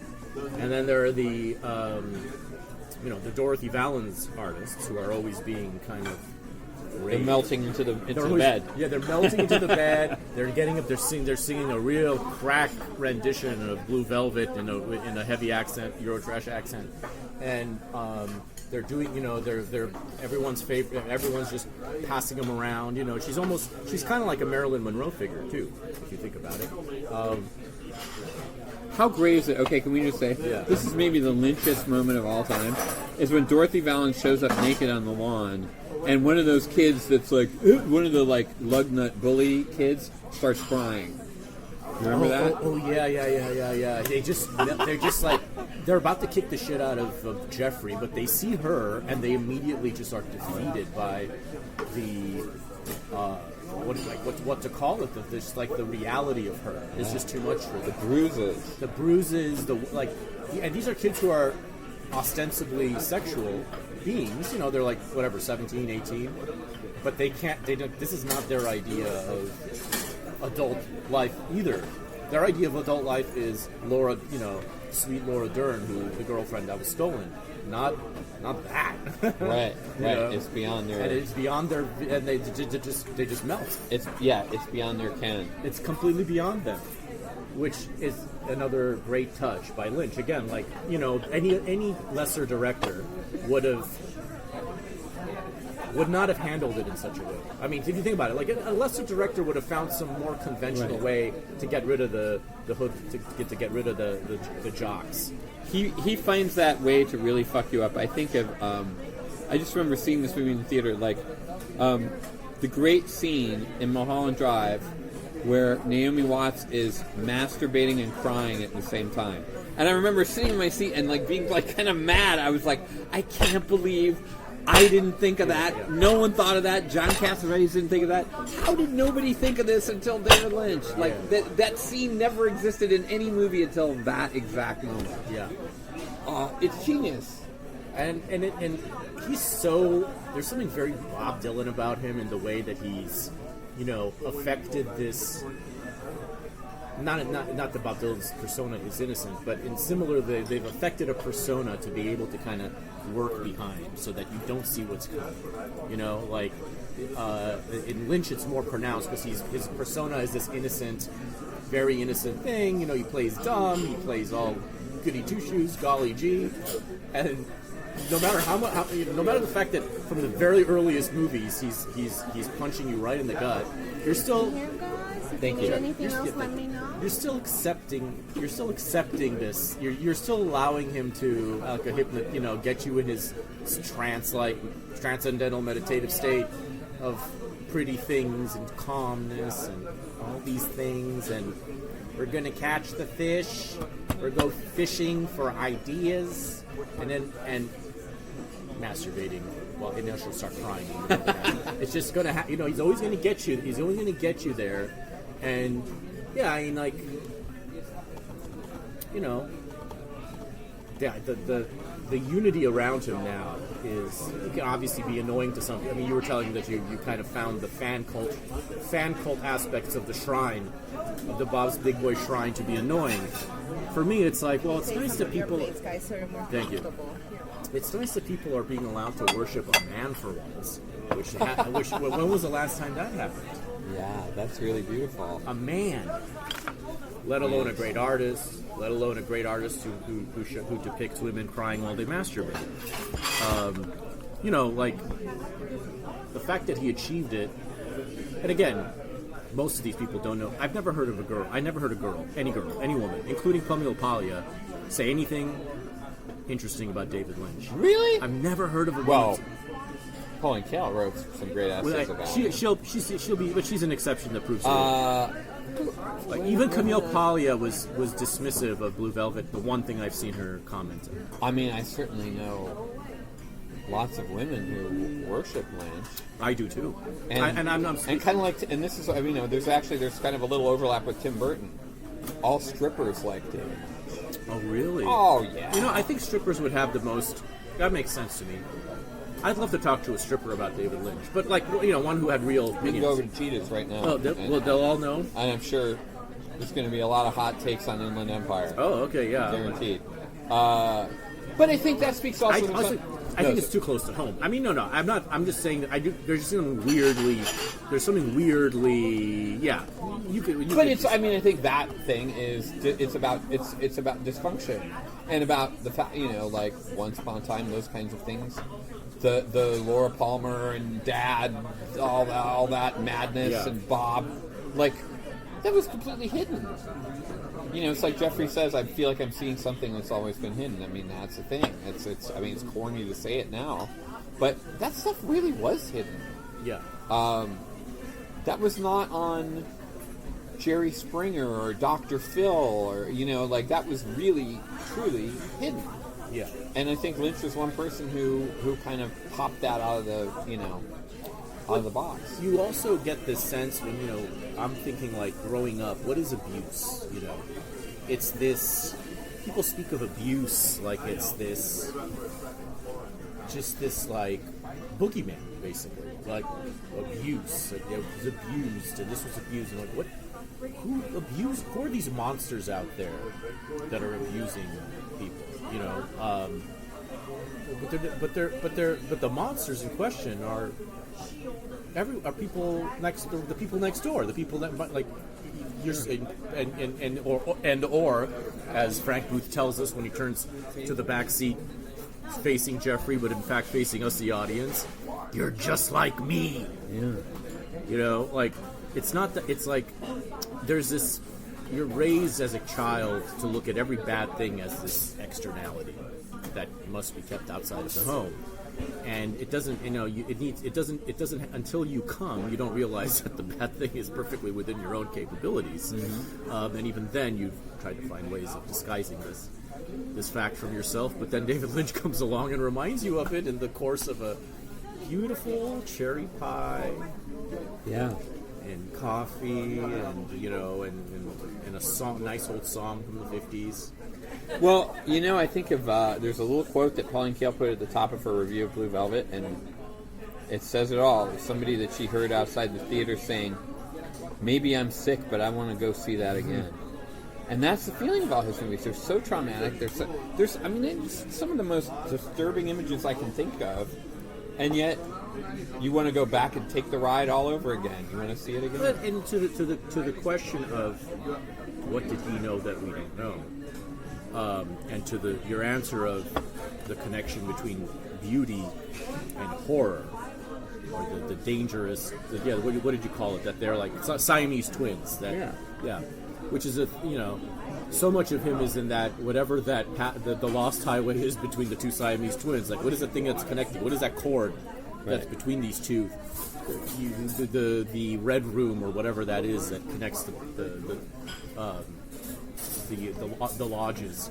and then there are the the Dorothy Valens artists who are always being kind of they're melting into the bed. Yeah, they're melting into the bed. They're getting up. They're singing a real crack rendition of Blue Velvet in a heavy accent, Eurotrash accent, and they're doing. They're everyone's favorite. Everyone's just passing them around. She's kind of like a Marilyn Monroe figure too, if you think about it. How great is it? Okay, can we just say this is maybe the Lynchiest moment of all time? Is when Dorothy Valens shows up naked on the lawn. And one of those kids that's like, one of the lug nut bully kids starts crying. Remember that? Oh yeah. They're just like, they're about to kick the shit out of Jeffrey, but they see her and they immediately just are defeated by the what to call it. This like the reality of her is just too much for them. The bruises, and these are kids who are ostensibly sexual beings. They're like whatever, 17, 18, but they can't. They don't. This is not their idea of adult life either. Their idea of adult life is Laura, sweet Laura Dern, who the girlfriend that was stolen. Not that. Right. It's beyond their. And it's beyond their. And they just melt. It's beyond their ken. It's completely beyond them, which is another great touch by Lynch. Again, any lesser director would not have handled it in such a way. I mean, if you think about it, a lesser director would have found some more conventional way to get rid of the hood, to get rid of the jocks. He finds that way to really fuck you up. I think of I just remember seeing this movie in the theater, the great scene in Mulholland Drive where Naomi Watts is masturbating and crying at the same time. And I remember sitting in my seat and being kind of mad. I was like, I can't believe I didn't think of that. Yeah. No one thought of that. John Cassavetes didn't think of that. How did nobody think of this until David Lynch? That scene never existed in any movie until that exact moment. Yeah. It's genius. And he's so... There's something very Bob Dylan about him in the way that he's, affected this... Not that Bob Dylan's persona is innocent, but in similar, they've affected a persona to be able to kind of work behind so that you don't see what's coming. In Lynch it's more pronounced because his persona is this innocent, very innocent thing. He plays dumb, he plays all goody two shoes, golly gee, and no matter no matter the fact that from the very earliest movies he's punching you right in the gut, you're still. Thank you. Anything else? Let me know. You're still accepting this. You're still allowing him to get you in his transcendental meditative state of pretty things and calmness and all these things. And we're gonna catch the fish. We're go fishing for ideas, and masturbating. Well, and then she'll start crying. It's just gonna he's always gonna get you. He's always gonna get you there. And yeah, I mean, the unity around him now is, it can obviously be annoying to some. I mean, you were telling me that you kind of found the fan cult aspects of the shrine, of the Bob's Big Boy shrine, to be annoying. For me, it's like, well, it's nice that people. Thank you. It's nice that people are being allowed to worship a man for once. When was the last time that happened? Yeah, that's really beautiful. A man, let alone a great artist, who depicts women crying while they masturbate. The fact that he achieved it, and again, most of these people don't know. I've never heard of a girl. I never heard any woman, including Camille Paglia, say anything interesting about David Lynch. Really? I've never heard of a woman. Well, Pauline Kael wrote some great essays about it. She'll be, but she's an exception that proves it. Even Camille Paglia was dismissive of Blue Velvet. The one thing I've seen her comment. I mean, I certainly know lots of women who worship Lynch. I do too. And kind of and this is, there's kind of a little overlap with Tim Burton. All strippers like David Lynch. Oh really? Oh yeah. I think strippers would have the most. That makes sense to me. I'd love to talk to a stripper about David Lynch, but one who had real opinions. We can go over to Cheetahs right now. Oh, they'll all know? And I'm sure there's going to be a lot of hot takes on Inland Empire. Oh, okay, yeah. Guaranteed. But I think that speaks also to... I think it's too close to home. I mean, no, I'm not. I'm just saying that there's something weirdly. Yeah, you could. I think that thing is. It's about dysfunction, and about the fact. Once upon a time, those kinds of things. The Laura Palmer and Dad, all that madness, and Bob, that was completely hidden. It's like Jeffrey says, I feel like I'm seeing something that's always been hidden. I mean, that's the thing. It's corny to say it now, but that stuff really was hidden. Yeah. That was not on Jerry Springer or Dr. Phil or, that was really, truly hidden. Yeah. And I think Lynch was one person who kind of popped that out of the, on the box. You also get this sense when, I'm thinking like growing up, what is abuse? It's this, people speak of abuse like it's this, just this like boogeyman, basically. Like abuse. Like, it was abused and this was abused. And like, what? Who are these monsters out there that are abusing people? But the monsters in question are people the people next door, the people that like you're saying, or as Frank Booth tells us when he turns to the back seat facing Jeffrey, but in fact facing us, the audience, you're just like me. Yeah. Like it's not that, it's like there's this, you're raised as a child to look at every bad thing as this externality that must be kept outside of the home. And it doesn't, it doesn't, until you come, you don't realize that the bad thing is perfectly within your own capabilities. Mm-hmm. And even then, you've tried to find ways of disguising this fact from yourself. But then David Lynch comes along and reminds you of it in the course of a beautiful cherry pie. Yeah. And coffee, and and a song, nice old song from the 50s. Well, I think of there's a little quote that Pauline Kael put at the top of her review of Blue Velvet, and it says it all. It's somebody that she heard outside the theater saying, "Maybe I'm sick, but I want to go see that again." And that's the feeling of all his movies. They're so traumatic. There's some of the most disturbing images I can think of, and yet you want to go back and take the ride all over again. You want to see it again. But, and to the question of what did he know that we don't know, and to your answer of the connection between beauty and horror, or the dangerous, what did you call it? That they're like Siamese twins. Yeah. Which is so much of him is in that whatever that the lost highway is between the two Siamese twins. Like, what is the thing that's connecting? What is that cord that's between these two? The red room or whatever that is that connects the lodges,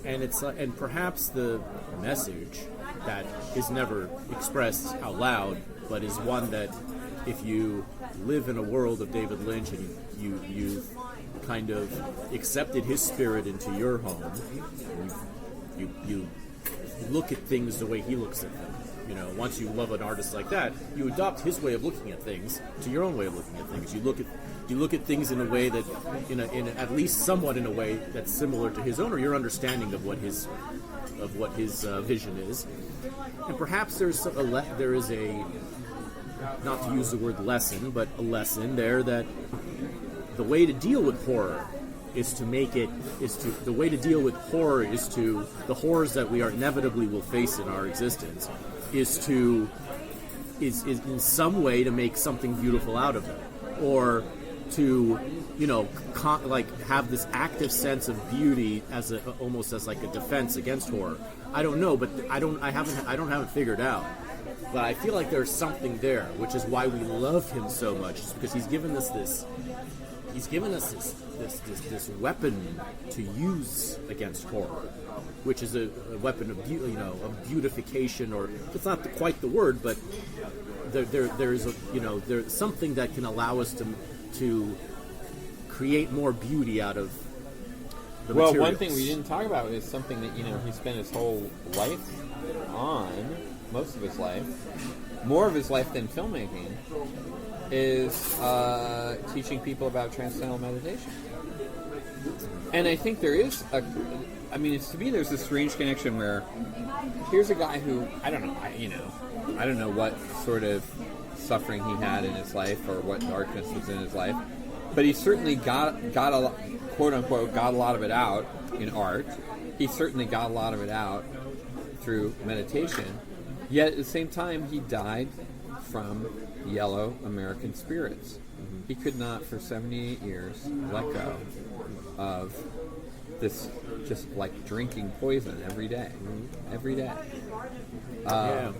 and it's and perhaps the message that is never expressed out loud, but is one that if you live in a world of David Lynch and you've kind of accepted his spirit into your home, you look at things the way he looks at them. Once you love an artist like that, you adopt his way of looking at things to your own way of looking at things. You look at things in a way that, in at least somewhat in a way that's similar to his own, or your understanding of what his vision is. And perhaps there is a, not to use the word lesson, but a lesson there that the way to deal with horror the horrors that we are inevitably will face in our existence is in some way to make something beautiful out of them, or to have this active sense of beauty as almost as like a defense against horror. I don't know, but I don't have it figured out. But I feel like there's something there, which is why we love him so much, is because he's given us this weapon to use against horror, which is a weapon of beautification, or it's not quite the word, but there is there's something that can allow us to create more beauty out of the materials. One thing we didn't talk about is something that he spent his whole life on, most of his life, more of his life than filmmaking, is teaching people about transcendental meditation. And I think there is to me there's a strange connection where here's a guy who I don't know what sort of suffering he had in his life or what darkness was in his life, but he certainly got a quote unquote got a lot of it out in art. He certainly got a lot of it out through meditation. Yet at the same time, he died from yellow American spirits. Mm-hmm. He could not, for 78 years, let go of this, just like drinking poison every day. Mm-hmm. Every day. Yeah.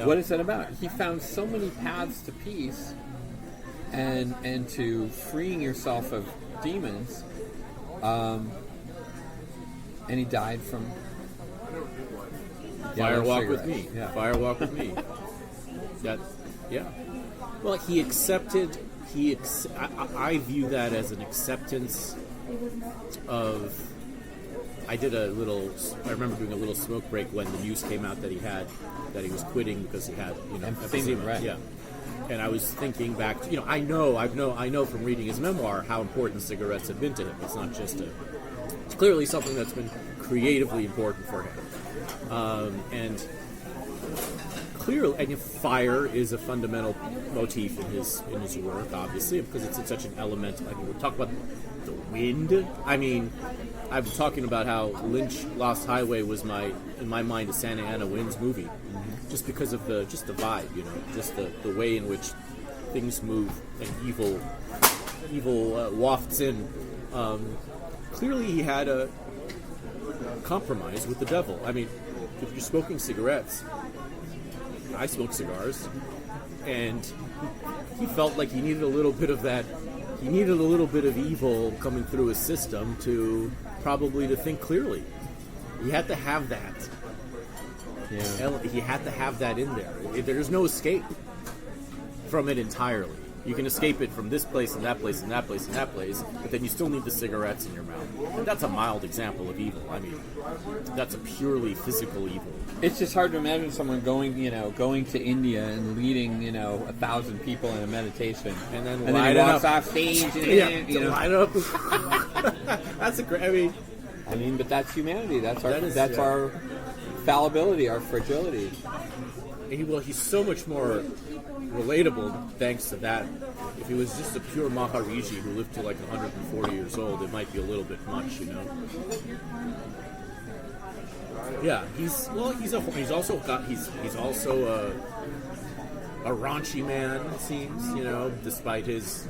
What is that about? He found so many paths to peace and to freeing yourself of demons, and he died from Fire Walk with Me. Yeah. Fire Walk with Me. That Yeah. Well, he accepted. I view that as an acceptance of. I remember doing a little smoke break when the news came out that he was quitting because he had emphysema. Right. Yeah. And I was thinking back to, I know from reading his memoir how important cigarettes have been to him. It's not just it's clearly something that's been creatively important for him. And clearly, and fire is a fundamental motif in his work, obviously, because it's such an element. I mean, we talk about the wind. I mean, I've been talking about how Lynch Lost Highway was in my mind, a Santa Ana Winds movie, just because of the vibe, just the way in which things move and evil wafts in. Clearly, he had a compromise with the devil. I mean, if you're smoking cigarettes, I smoke cigars, and he felt like he needed a little bit of that. He needed a little bit of evil coming through his system to think clearly. He had to have that. Yeah. He had to have that in there. There's no escape from it entirely. You can escape it from this place and that place and that place and that place, but then you still need the cigarettes in your mouth. And that's a mild example of evil. I mean, that's a purely physical evil. It's just hard to imagine someone going to India and leading, 1,000 people in a meditation, and then he walks off stage and light up. That's a great. I mean, but that's humanity. That's our fallibility, our fragility. He's so much more relatable thanks to that. If he was just a pure Maharishi who lived to like 140 years old, it might be a little bit much, Yeah, he's also a raunchy man, it seems, despite his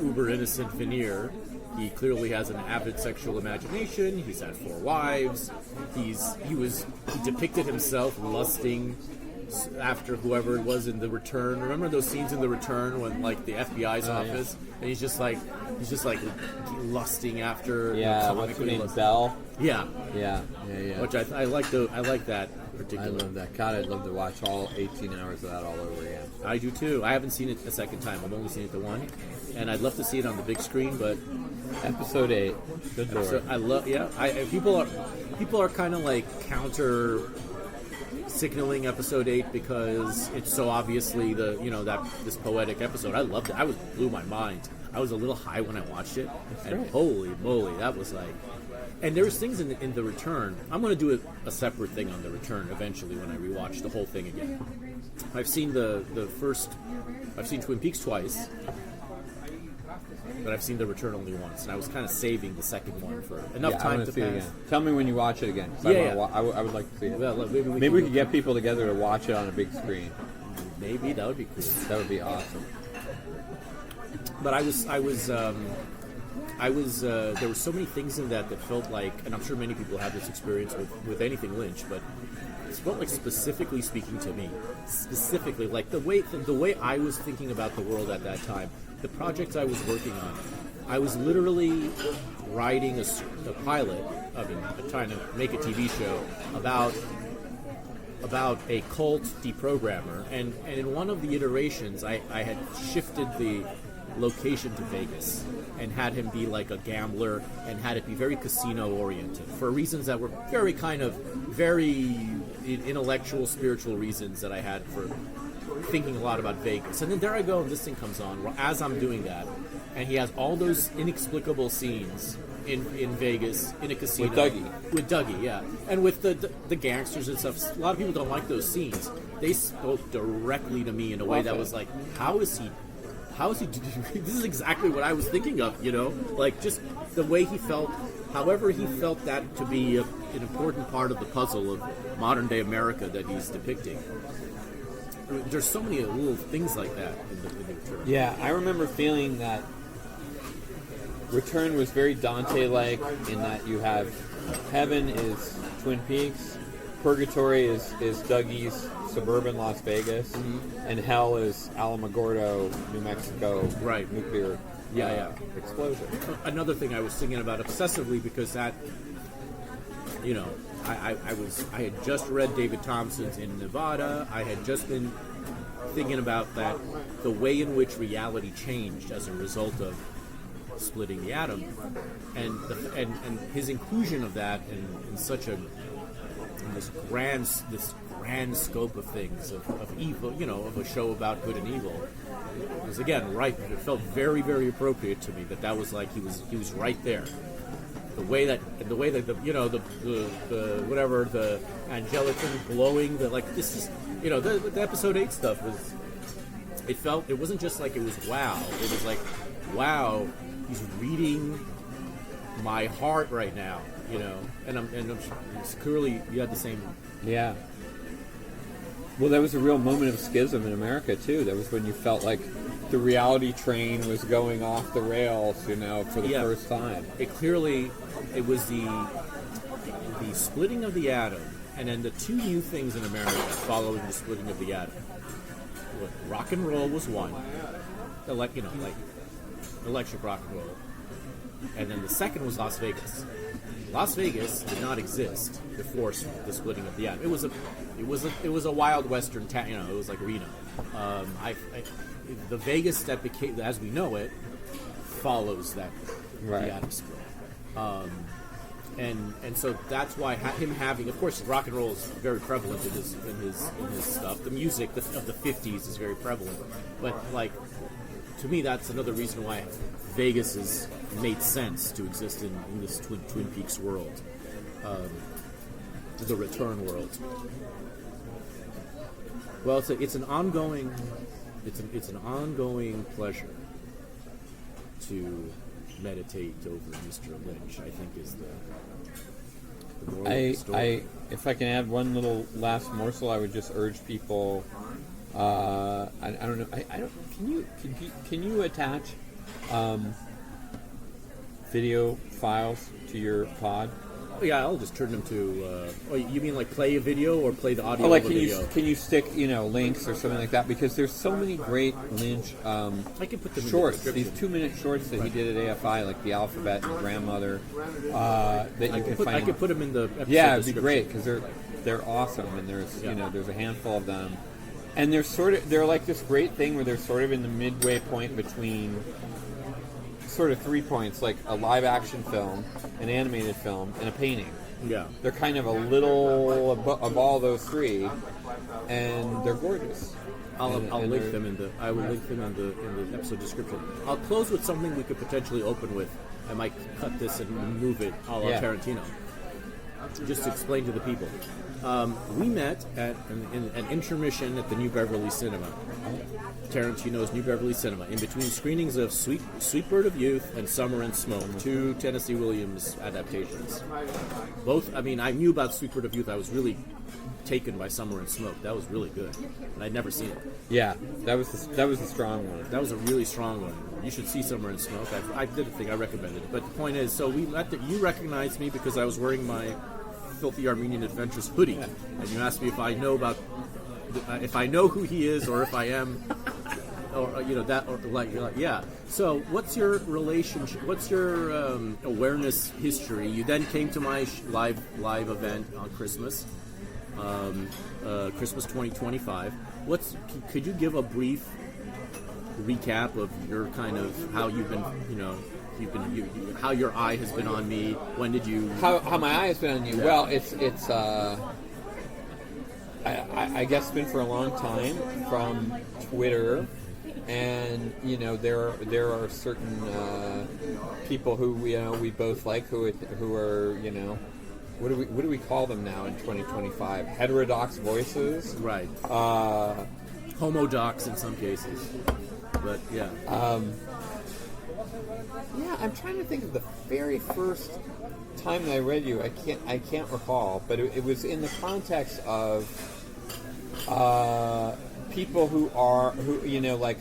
uber innocent veneer. He clearly has an avid sexual imagination. He's had 4 wives. He depicted himself lusting after whoever it was in The Return. Remember those scenes in The Return when like the FBI's office, and he's just like lusting after. Yeah, what's her name? Belle. Yeah. Which I like that particular. I love that. God, I'd love to watch all 18 hours of that all over again. I do too. I haven't seen it a second time. I've only seen it the one, and I'd love to see it on the big screen. But episode 8, good lord. I love. Yeah, people are kind of like counter signaling episode 8 because it's so obviously this poetic episode. I loved it. Blew my mind. I was a little high when I watched it, and holy moly, that was like. And there's things in The Return. I'm going to do a separate thing on The Return eventually when I rewatch the whole thing again. I've seen I've seen Twin Peaks twice, but I've seen The Return only once, and I was kind of saving the second one for enough time to see pass. It again. Tell me when you watch it again. I would like to see it. Well, maybe we could get people together to watch it on a big screen. Maybe that would be cool. That would be awesome. But there were so many things in that felt like, and I'm sure many people have this experience with anything Lynch, but it felt like specifically speaking to me. Specifically, like the way I was thinking about the world at that time, the projects I was working on, I was literally writing a pilot, trying to make a TV show about a cult deprogrammer, and in one of the iterations, I had shifted the location to Vegas and had him be like a gambler and had it be very casino oriented for reasons that were very intellectual, spiritual reasons that I had for thinking a lot about Vegas. And then there I go, and this thing comes on as I'm doing that, and he has all those inexplicable scenes in Vegas in a casino with Dougie, yeah, and with the gangsters and stuff. A lot of people don't like those scenes. They spoke directly to me in a way that was like, how is he this is exactly what I was thinking of, like just the way he felt, however he felt that to be an important part of the puzzle of modern day America that he's depicting. There's so many little things like that in the Return. Yeah, I remember feeling that Return was very Dante-like in that you have heaven is Twin Peaks, purgatory is Dougie's suburban Las Vegas, and hell is Alamogordo, New Mexico, nuclear explosion. Another thing I was thinking about obsessively because that you know, I had just read David Thompson's In Nevada. I had just been thinking about that, the way in which reality changed as a result of splitting the atom, and his inclusion of that in such a in this grand scope of things of evil, you know, of a show about good and evil. It was again right. It felt very, very appropriate to me that was like he was right there. The way that the you know the whatever the angelic thing glowing, the like this is, you know, the episode 8 stuff was. It wasn't just like it was wow. It was like, wow, he's reading my heart right now, you know. And I'm clearly you had the same. Yeah. Well, that was a real moment of schism in America too. That was when you felt like the reality train was going off the rails, you know, for the first time. It was the splitting of the atom, and then the two new things in America following the splitting of the atom. Rock and roll was one, like electric rock and roll, and then the second was Las Vegas. Las Vegas did not exist before the splitting of the atom. It was a wild western town. You know, it was like Reno. The Vegas that became, as we know it, follows that the atom split. And so that's why him having, of course, rock and roll is very prevalent in his stuff. The music of the 50s is very prevalent, but like to me, that's another reason why Vegas has made sense to exist in this Twin Peaks world, the return world. Well, it's an ongoing pleasure to meditate over Mr. Lynch, I think, is the moral of the story. If I can add one little last morsel, I would just urge people. I don't know. Can you attach video files to your pod? Oh, yeah, I'll just turn them to. You mean like play a video or play the audio? Like of a video? Can you stick links or something like that? Because there's so many great Lynch I can put them shorts. in the These 2-minute shorts that he did at AFI, like The Alphabet and Grandmother, that you can find. I could put them in the episode it'd be great because they're awesome, and there's there's a handful of them, and they're like this great thing where they're sort of in the midway point between sort of 3 points, like a live action film, an animated film, and a painting. Yeah, they're kind of a little of all those three, and they're gorgeous. I will link them in the episode description. I'll close with something we could potentially open with. I might cut this and move it a la Tarantino, just to explain to the people. We met at an intermission at the New Beverly Cinema, Tarantino's New Beverly Cinema, in between screenings of Sweet Bird of Youth and Summer and Smoke, two Tennessee Williams adaptations. Both, I mean, I knew about Sweet Bird of Youth. I was really taken by Summer and Smoke. That was really good, and I'd never seen it. Yeah, that was a strong one. That was a really strong one. You should see Summer and Smoke. I didn't think I recommended it, but the point is, so we met. You recognized me because I was wearing my Filthy Armenian Adventures hoodie, and you asked me if I know about, if I know who he is, or if I am, or that, or like you're like, yeah. So, what's your relationship? What's your awareness history? You then came to my live event on Christmas, Christmas 2025. Could you give a brief recap of your kind of how you've been, how your eye has been on me? When did you? How my eye has been on you? Yeah. Well, it's I guess it's been for a long time from Twitter, and there are certain people who we both like who are what do we call them now in 2025? Heterodox voices, right? Homodox in some cases, but yeah. Yeah, I'm trying to think of the very first time that I read you. I can't recall, but it was in the context of people who like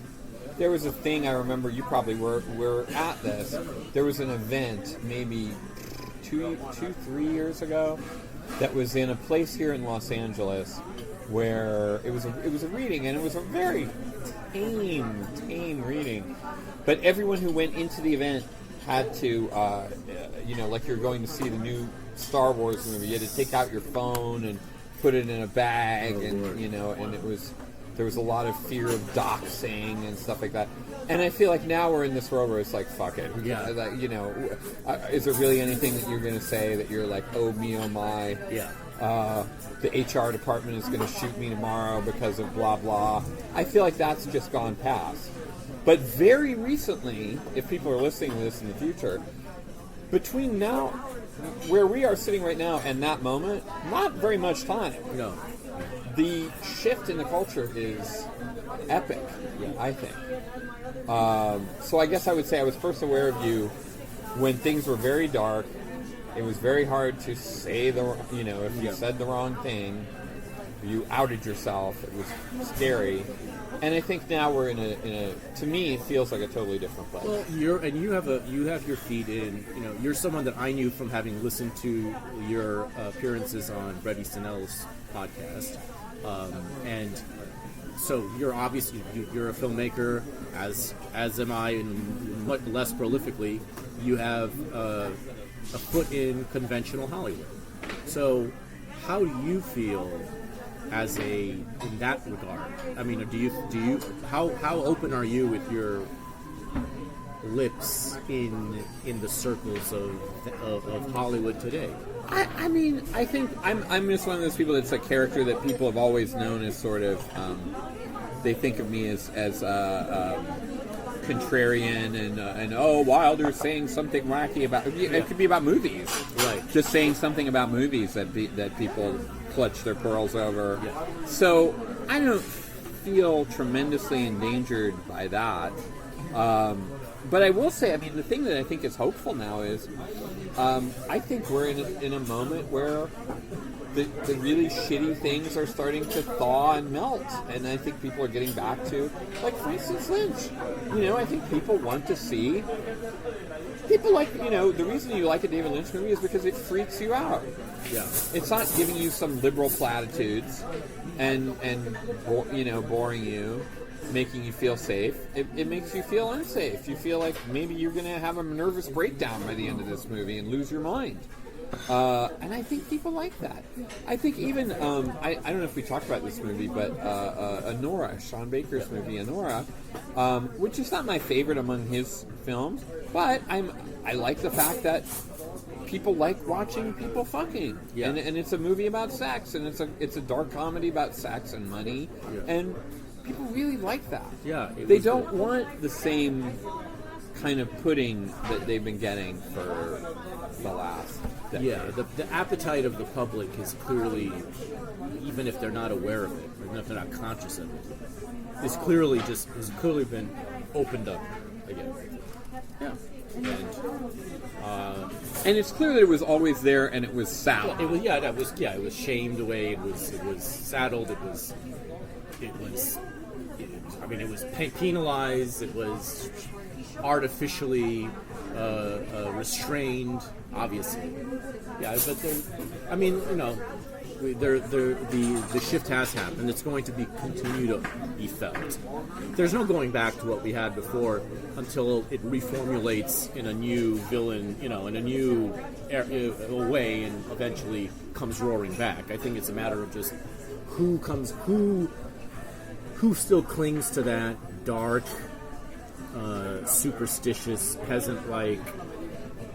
there was a thing I remember. You probably were at this. There was an event maybe 3 years ago that was in a place here in Los Angeles where it was a reading, and it was a very tame reading. But everyone who went into the event had to, like you're going to see the new Star Wars movie. You had to take out your phone and put it in a bag, and there was a lot of fear of doxing and stuff like that. And I feel like now we're in this world where it's like, fuck it. Yeah. Like, is there really anything that you're going to say that you're like, oh me, oh my? Yeah. The HR department is going to shoot me tomorrow because of blah, blah. I feel like that's just gone past. But very recently, if people are listening to this in the future, between now, where we are sitting right now and that moment, not very much time. No. The shift in the culture is epic, I think. So I guess I would say I was first aware of you when things were very dark. It was very hard to say if you said the wrong thing, you outed yourself. It was scary. And I think now we're in a to me it feels like a totally different place. Well, you have your feet in. You're someone that I knew from having listened to your appearances on Brett Easton Ellis' podcast, and so you're obviously you're a filmmaker, as am I, and much less prolifically. You have a foot in conventional Hollywood. So, how do you feel in that regard? I mean, do you how open are you with your lips in the circles of Hollywood today? I mean, I think I'm just one of those people that's a character that people have always known as sort of they think of me as contrarian and Wilder's saying something wacky about it could be about movies, right? Just saying something about movies that people clutch their pearls over. Yeah. So I don't feel tremendously endangered by that. But I will say, I mean, the thing that I think is hopeful now is I think we're in a moment where the really shitty things are starting to thaw and melt, and I think people are getting back to, like, for instance, Lynch. I think people want to see. People like, the reason you like a David Lynch movie is because it freaks you out. Yeah. It's not giving you some liberal platitudes and boring you, making you feel safe. It makes you feel unsafe. You feel like maybe you're going to have a nervous breakdown by the end of this movie and lose your mind. And I think people like that. I think even, I don't know if we talked about this movie, but Honora, Sean Baker's movie Honora, which is not my favorite among his films, but I like the fact that people like watching people fucking. Yeah. And it's a movie about sex, and it's a dark comedy about sex and money, and people really like that. Yeah. They don't want the same kind of pudding that they've been getting for the last decade. Yeah, the appetite of the public is clearly, even if they're not aware of it, or even if they're not conscious of it, has clearly been opened up again. Yeah. And it's clear that it was always there, and it was saddled. It was shamed away. It was saddled. It was penalized. It was artificially restrained. Obviously, yeah. But the shift has happened. It's going to continue to be felt. There's no going back to what we had before until it reformulates in a new villain, in a new way, and eventually comes roaring back. I think it's a matter of just who still clings to that dark, superstitious, peasant-like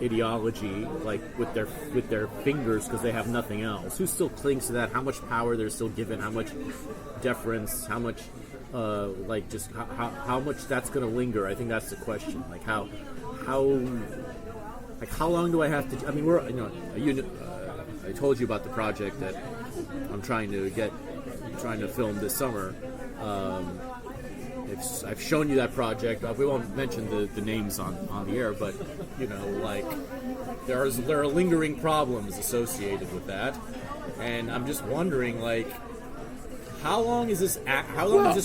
ideology, like with their fingers, because they have nothing else. Who still clings to that? How much power they're still given? How much deference? How much, how much that's going to linger? I think that's the question. Like how long do I have to? I mean, I told you about the project that I'm trying to film this summer. I've shown you that project. We won't mention the names on the air, but there are lingering problems associated with that, and I'm just wondering, how long is this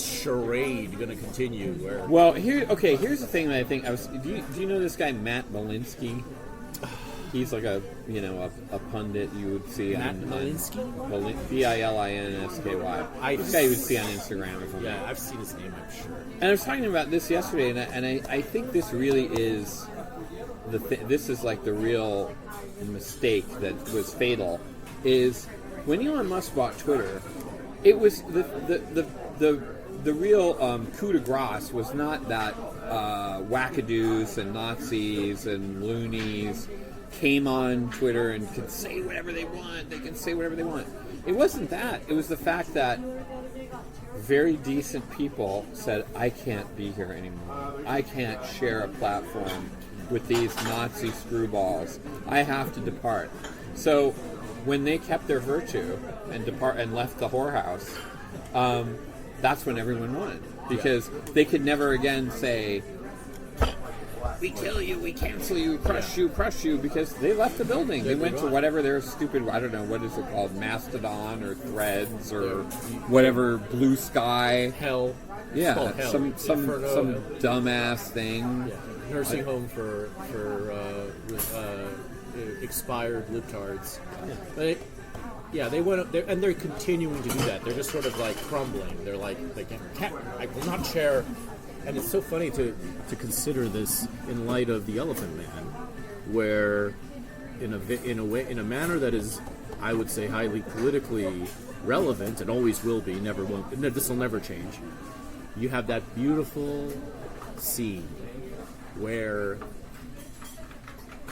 charade going to continue? Here's the thing that I think do you know this guy Matt Malinsky? He's like a pundit you would see on Malinsky? Bilinsky. This guy you would see on Instagram or something. Yeah, I've seen his name, I'm sure. And I was talking about this yesterday, and I think this really is this is like the real mistake that was fatal, is when Elon Musk bought Twitter, it was the real coup de grace was not that wackadoos and Nazis and loonies came on Twitter and could say whatever they want. They can say whatever they want. It wasn't that. It was the fact that very decent people said, I can't be here anymore. I can't share a platform with these Nazi screwballs. I have to depart. So when they kept their virtue and left the whorehouse, that's when everyone won. Because they could never again say, we kill you, we cancel you, crush you, because they left the building. They went to whatever their stupid, I don't know, what is it called, Mastodon or Threads or whatever, Blue Sky. Hell. Yeah, Hell. some dumbass thing. Yeah. Nursing home for expired libtards. But they went up there, and they're continuing to do that. They're just sort of like crumbling. They're like, I will not share. And it's so funny to consider this in light of the Elephant Man, where in a manner that is, I would say, highly politically relevant and always will be. This will never change. You have that beautiful scene where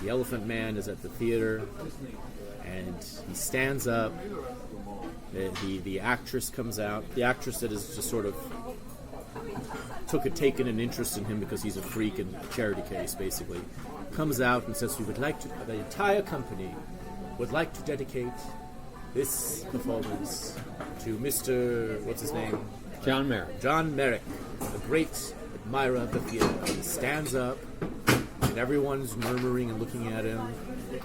the Elephant Man is at the theater, and he stands up. The actress comes out. The actress that is just sort of taken an interest in him because he's a freak and a charity case, basically, comes out and says, the entire company would like to dedicate this performance to Mr. what's his name? John Merrick, a great admirer of the theater. He stands up, and everyone's murmuring and looking at him,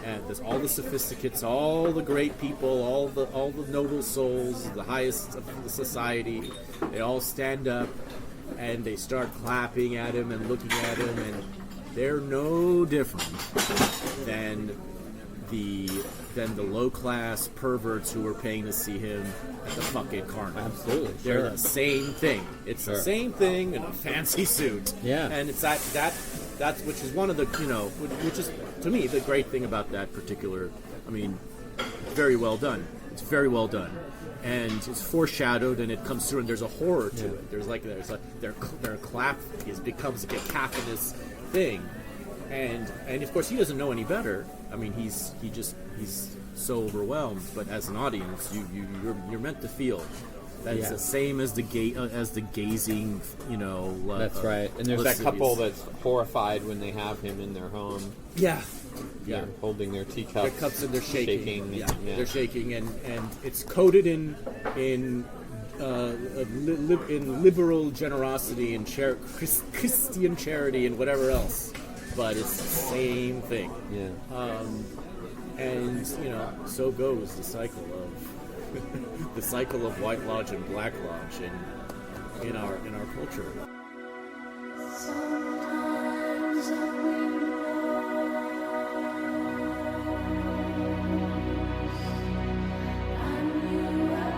and there's all the sophisticates, all the great people, all the noble souls, the highest of the society. They all stand up, and they start clapping at him and looking at him, and they're no different than the low-class perverts who were paying to see him at the fucking carnival. Absolutely, they're the same thing. It's the same thing in a fancy suit. Yeah, and it's that's which is one of the which is to me the great thing about that particular. I mean, very well done. It's very well done. And it's foreshadowed, and it comes through, and there's a horror to it. There's their clap becomes a cacophonous thing, and of course he doesn't know any better. I mean, he's so overwhelmed. But as an audience, you're meant to feel that it's the same as the gazing. That's right. And there's that couple that's horrified when they have him in their home. Yeah. They're holding their teacups. Their cups, and they're shaking. They're shaking, and it's coated in liberal generosity and Christian charity and whatever else, but it's the same thing. Yeah. And so goes the cycle of White Lodge and Black Lodge in our culture. Sometimes I in love. 'Cause I knew and I.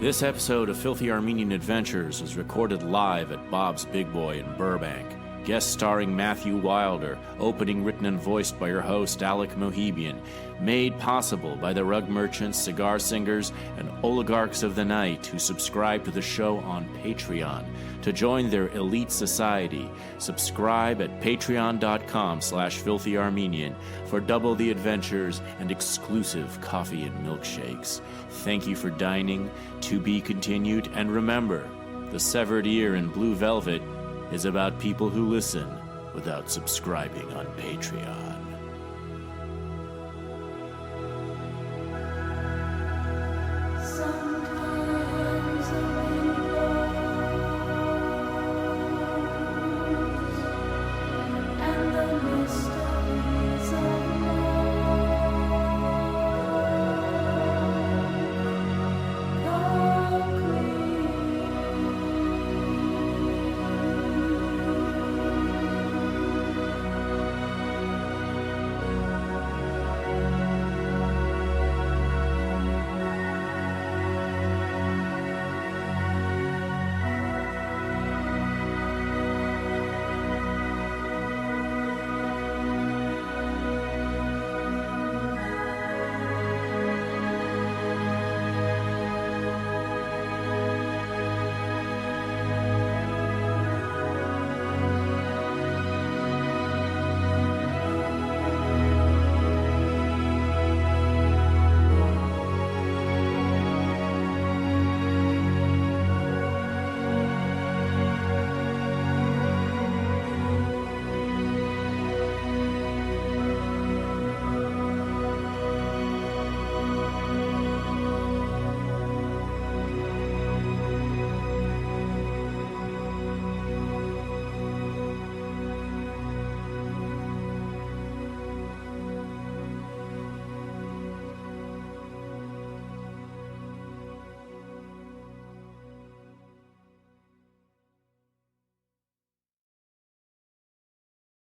This episode of Filthy Armenian Adventures was recorded live at Bob's Big Boy in Burbank. Guest starring Matthew Wilder, opening written and voiced by your host Alec Mohibian, made possible by the rug merchants, cigar singers, and oligarchs of the night who subscribe to the show on Patreon. To join their elite society, subscribe at patreon.com/filthyarmenian for double the adventures and exclusive coffee and milkshakes. Thank you for dining, to be continued, and remember, The Severed Ear in Blue Velvet is about people who listen without subscribing on Patreon.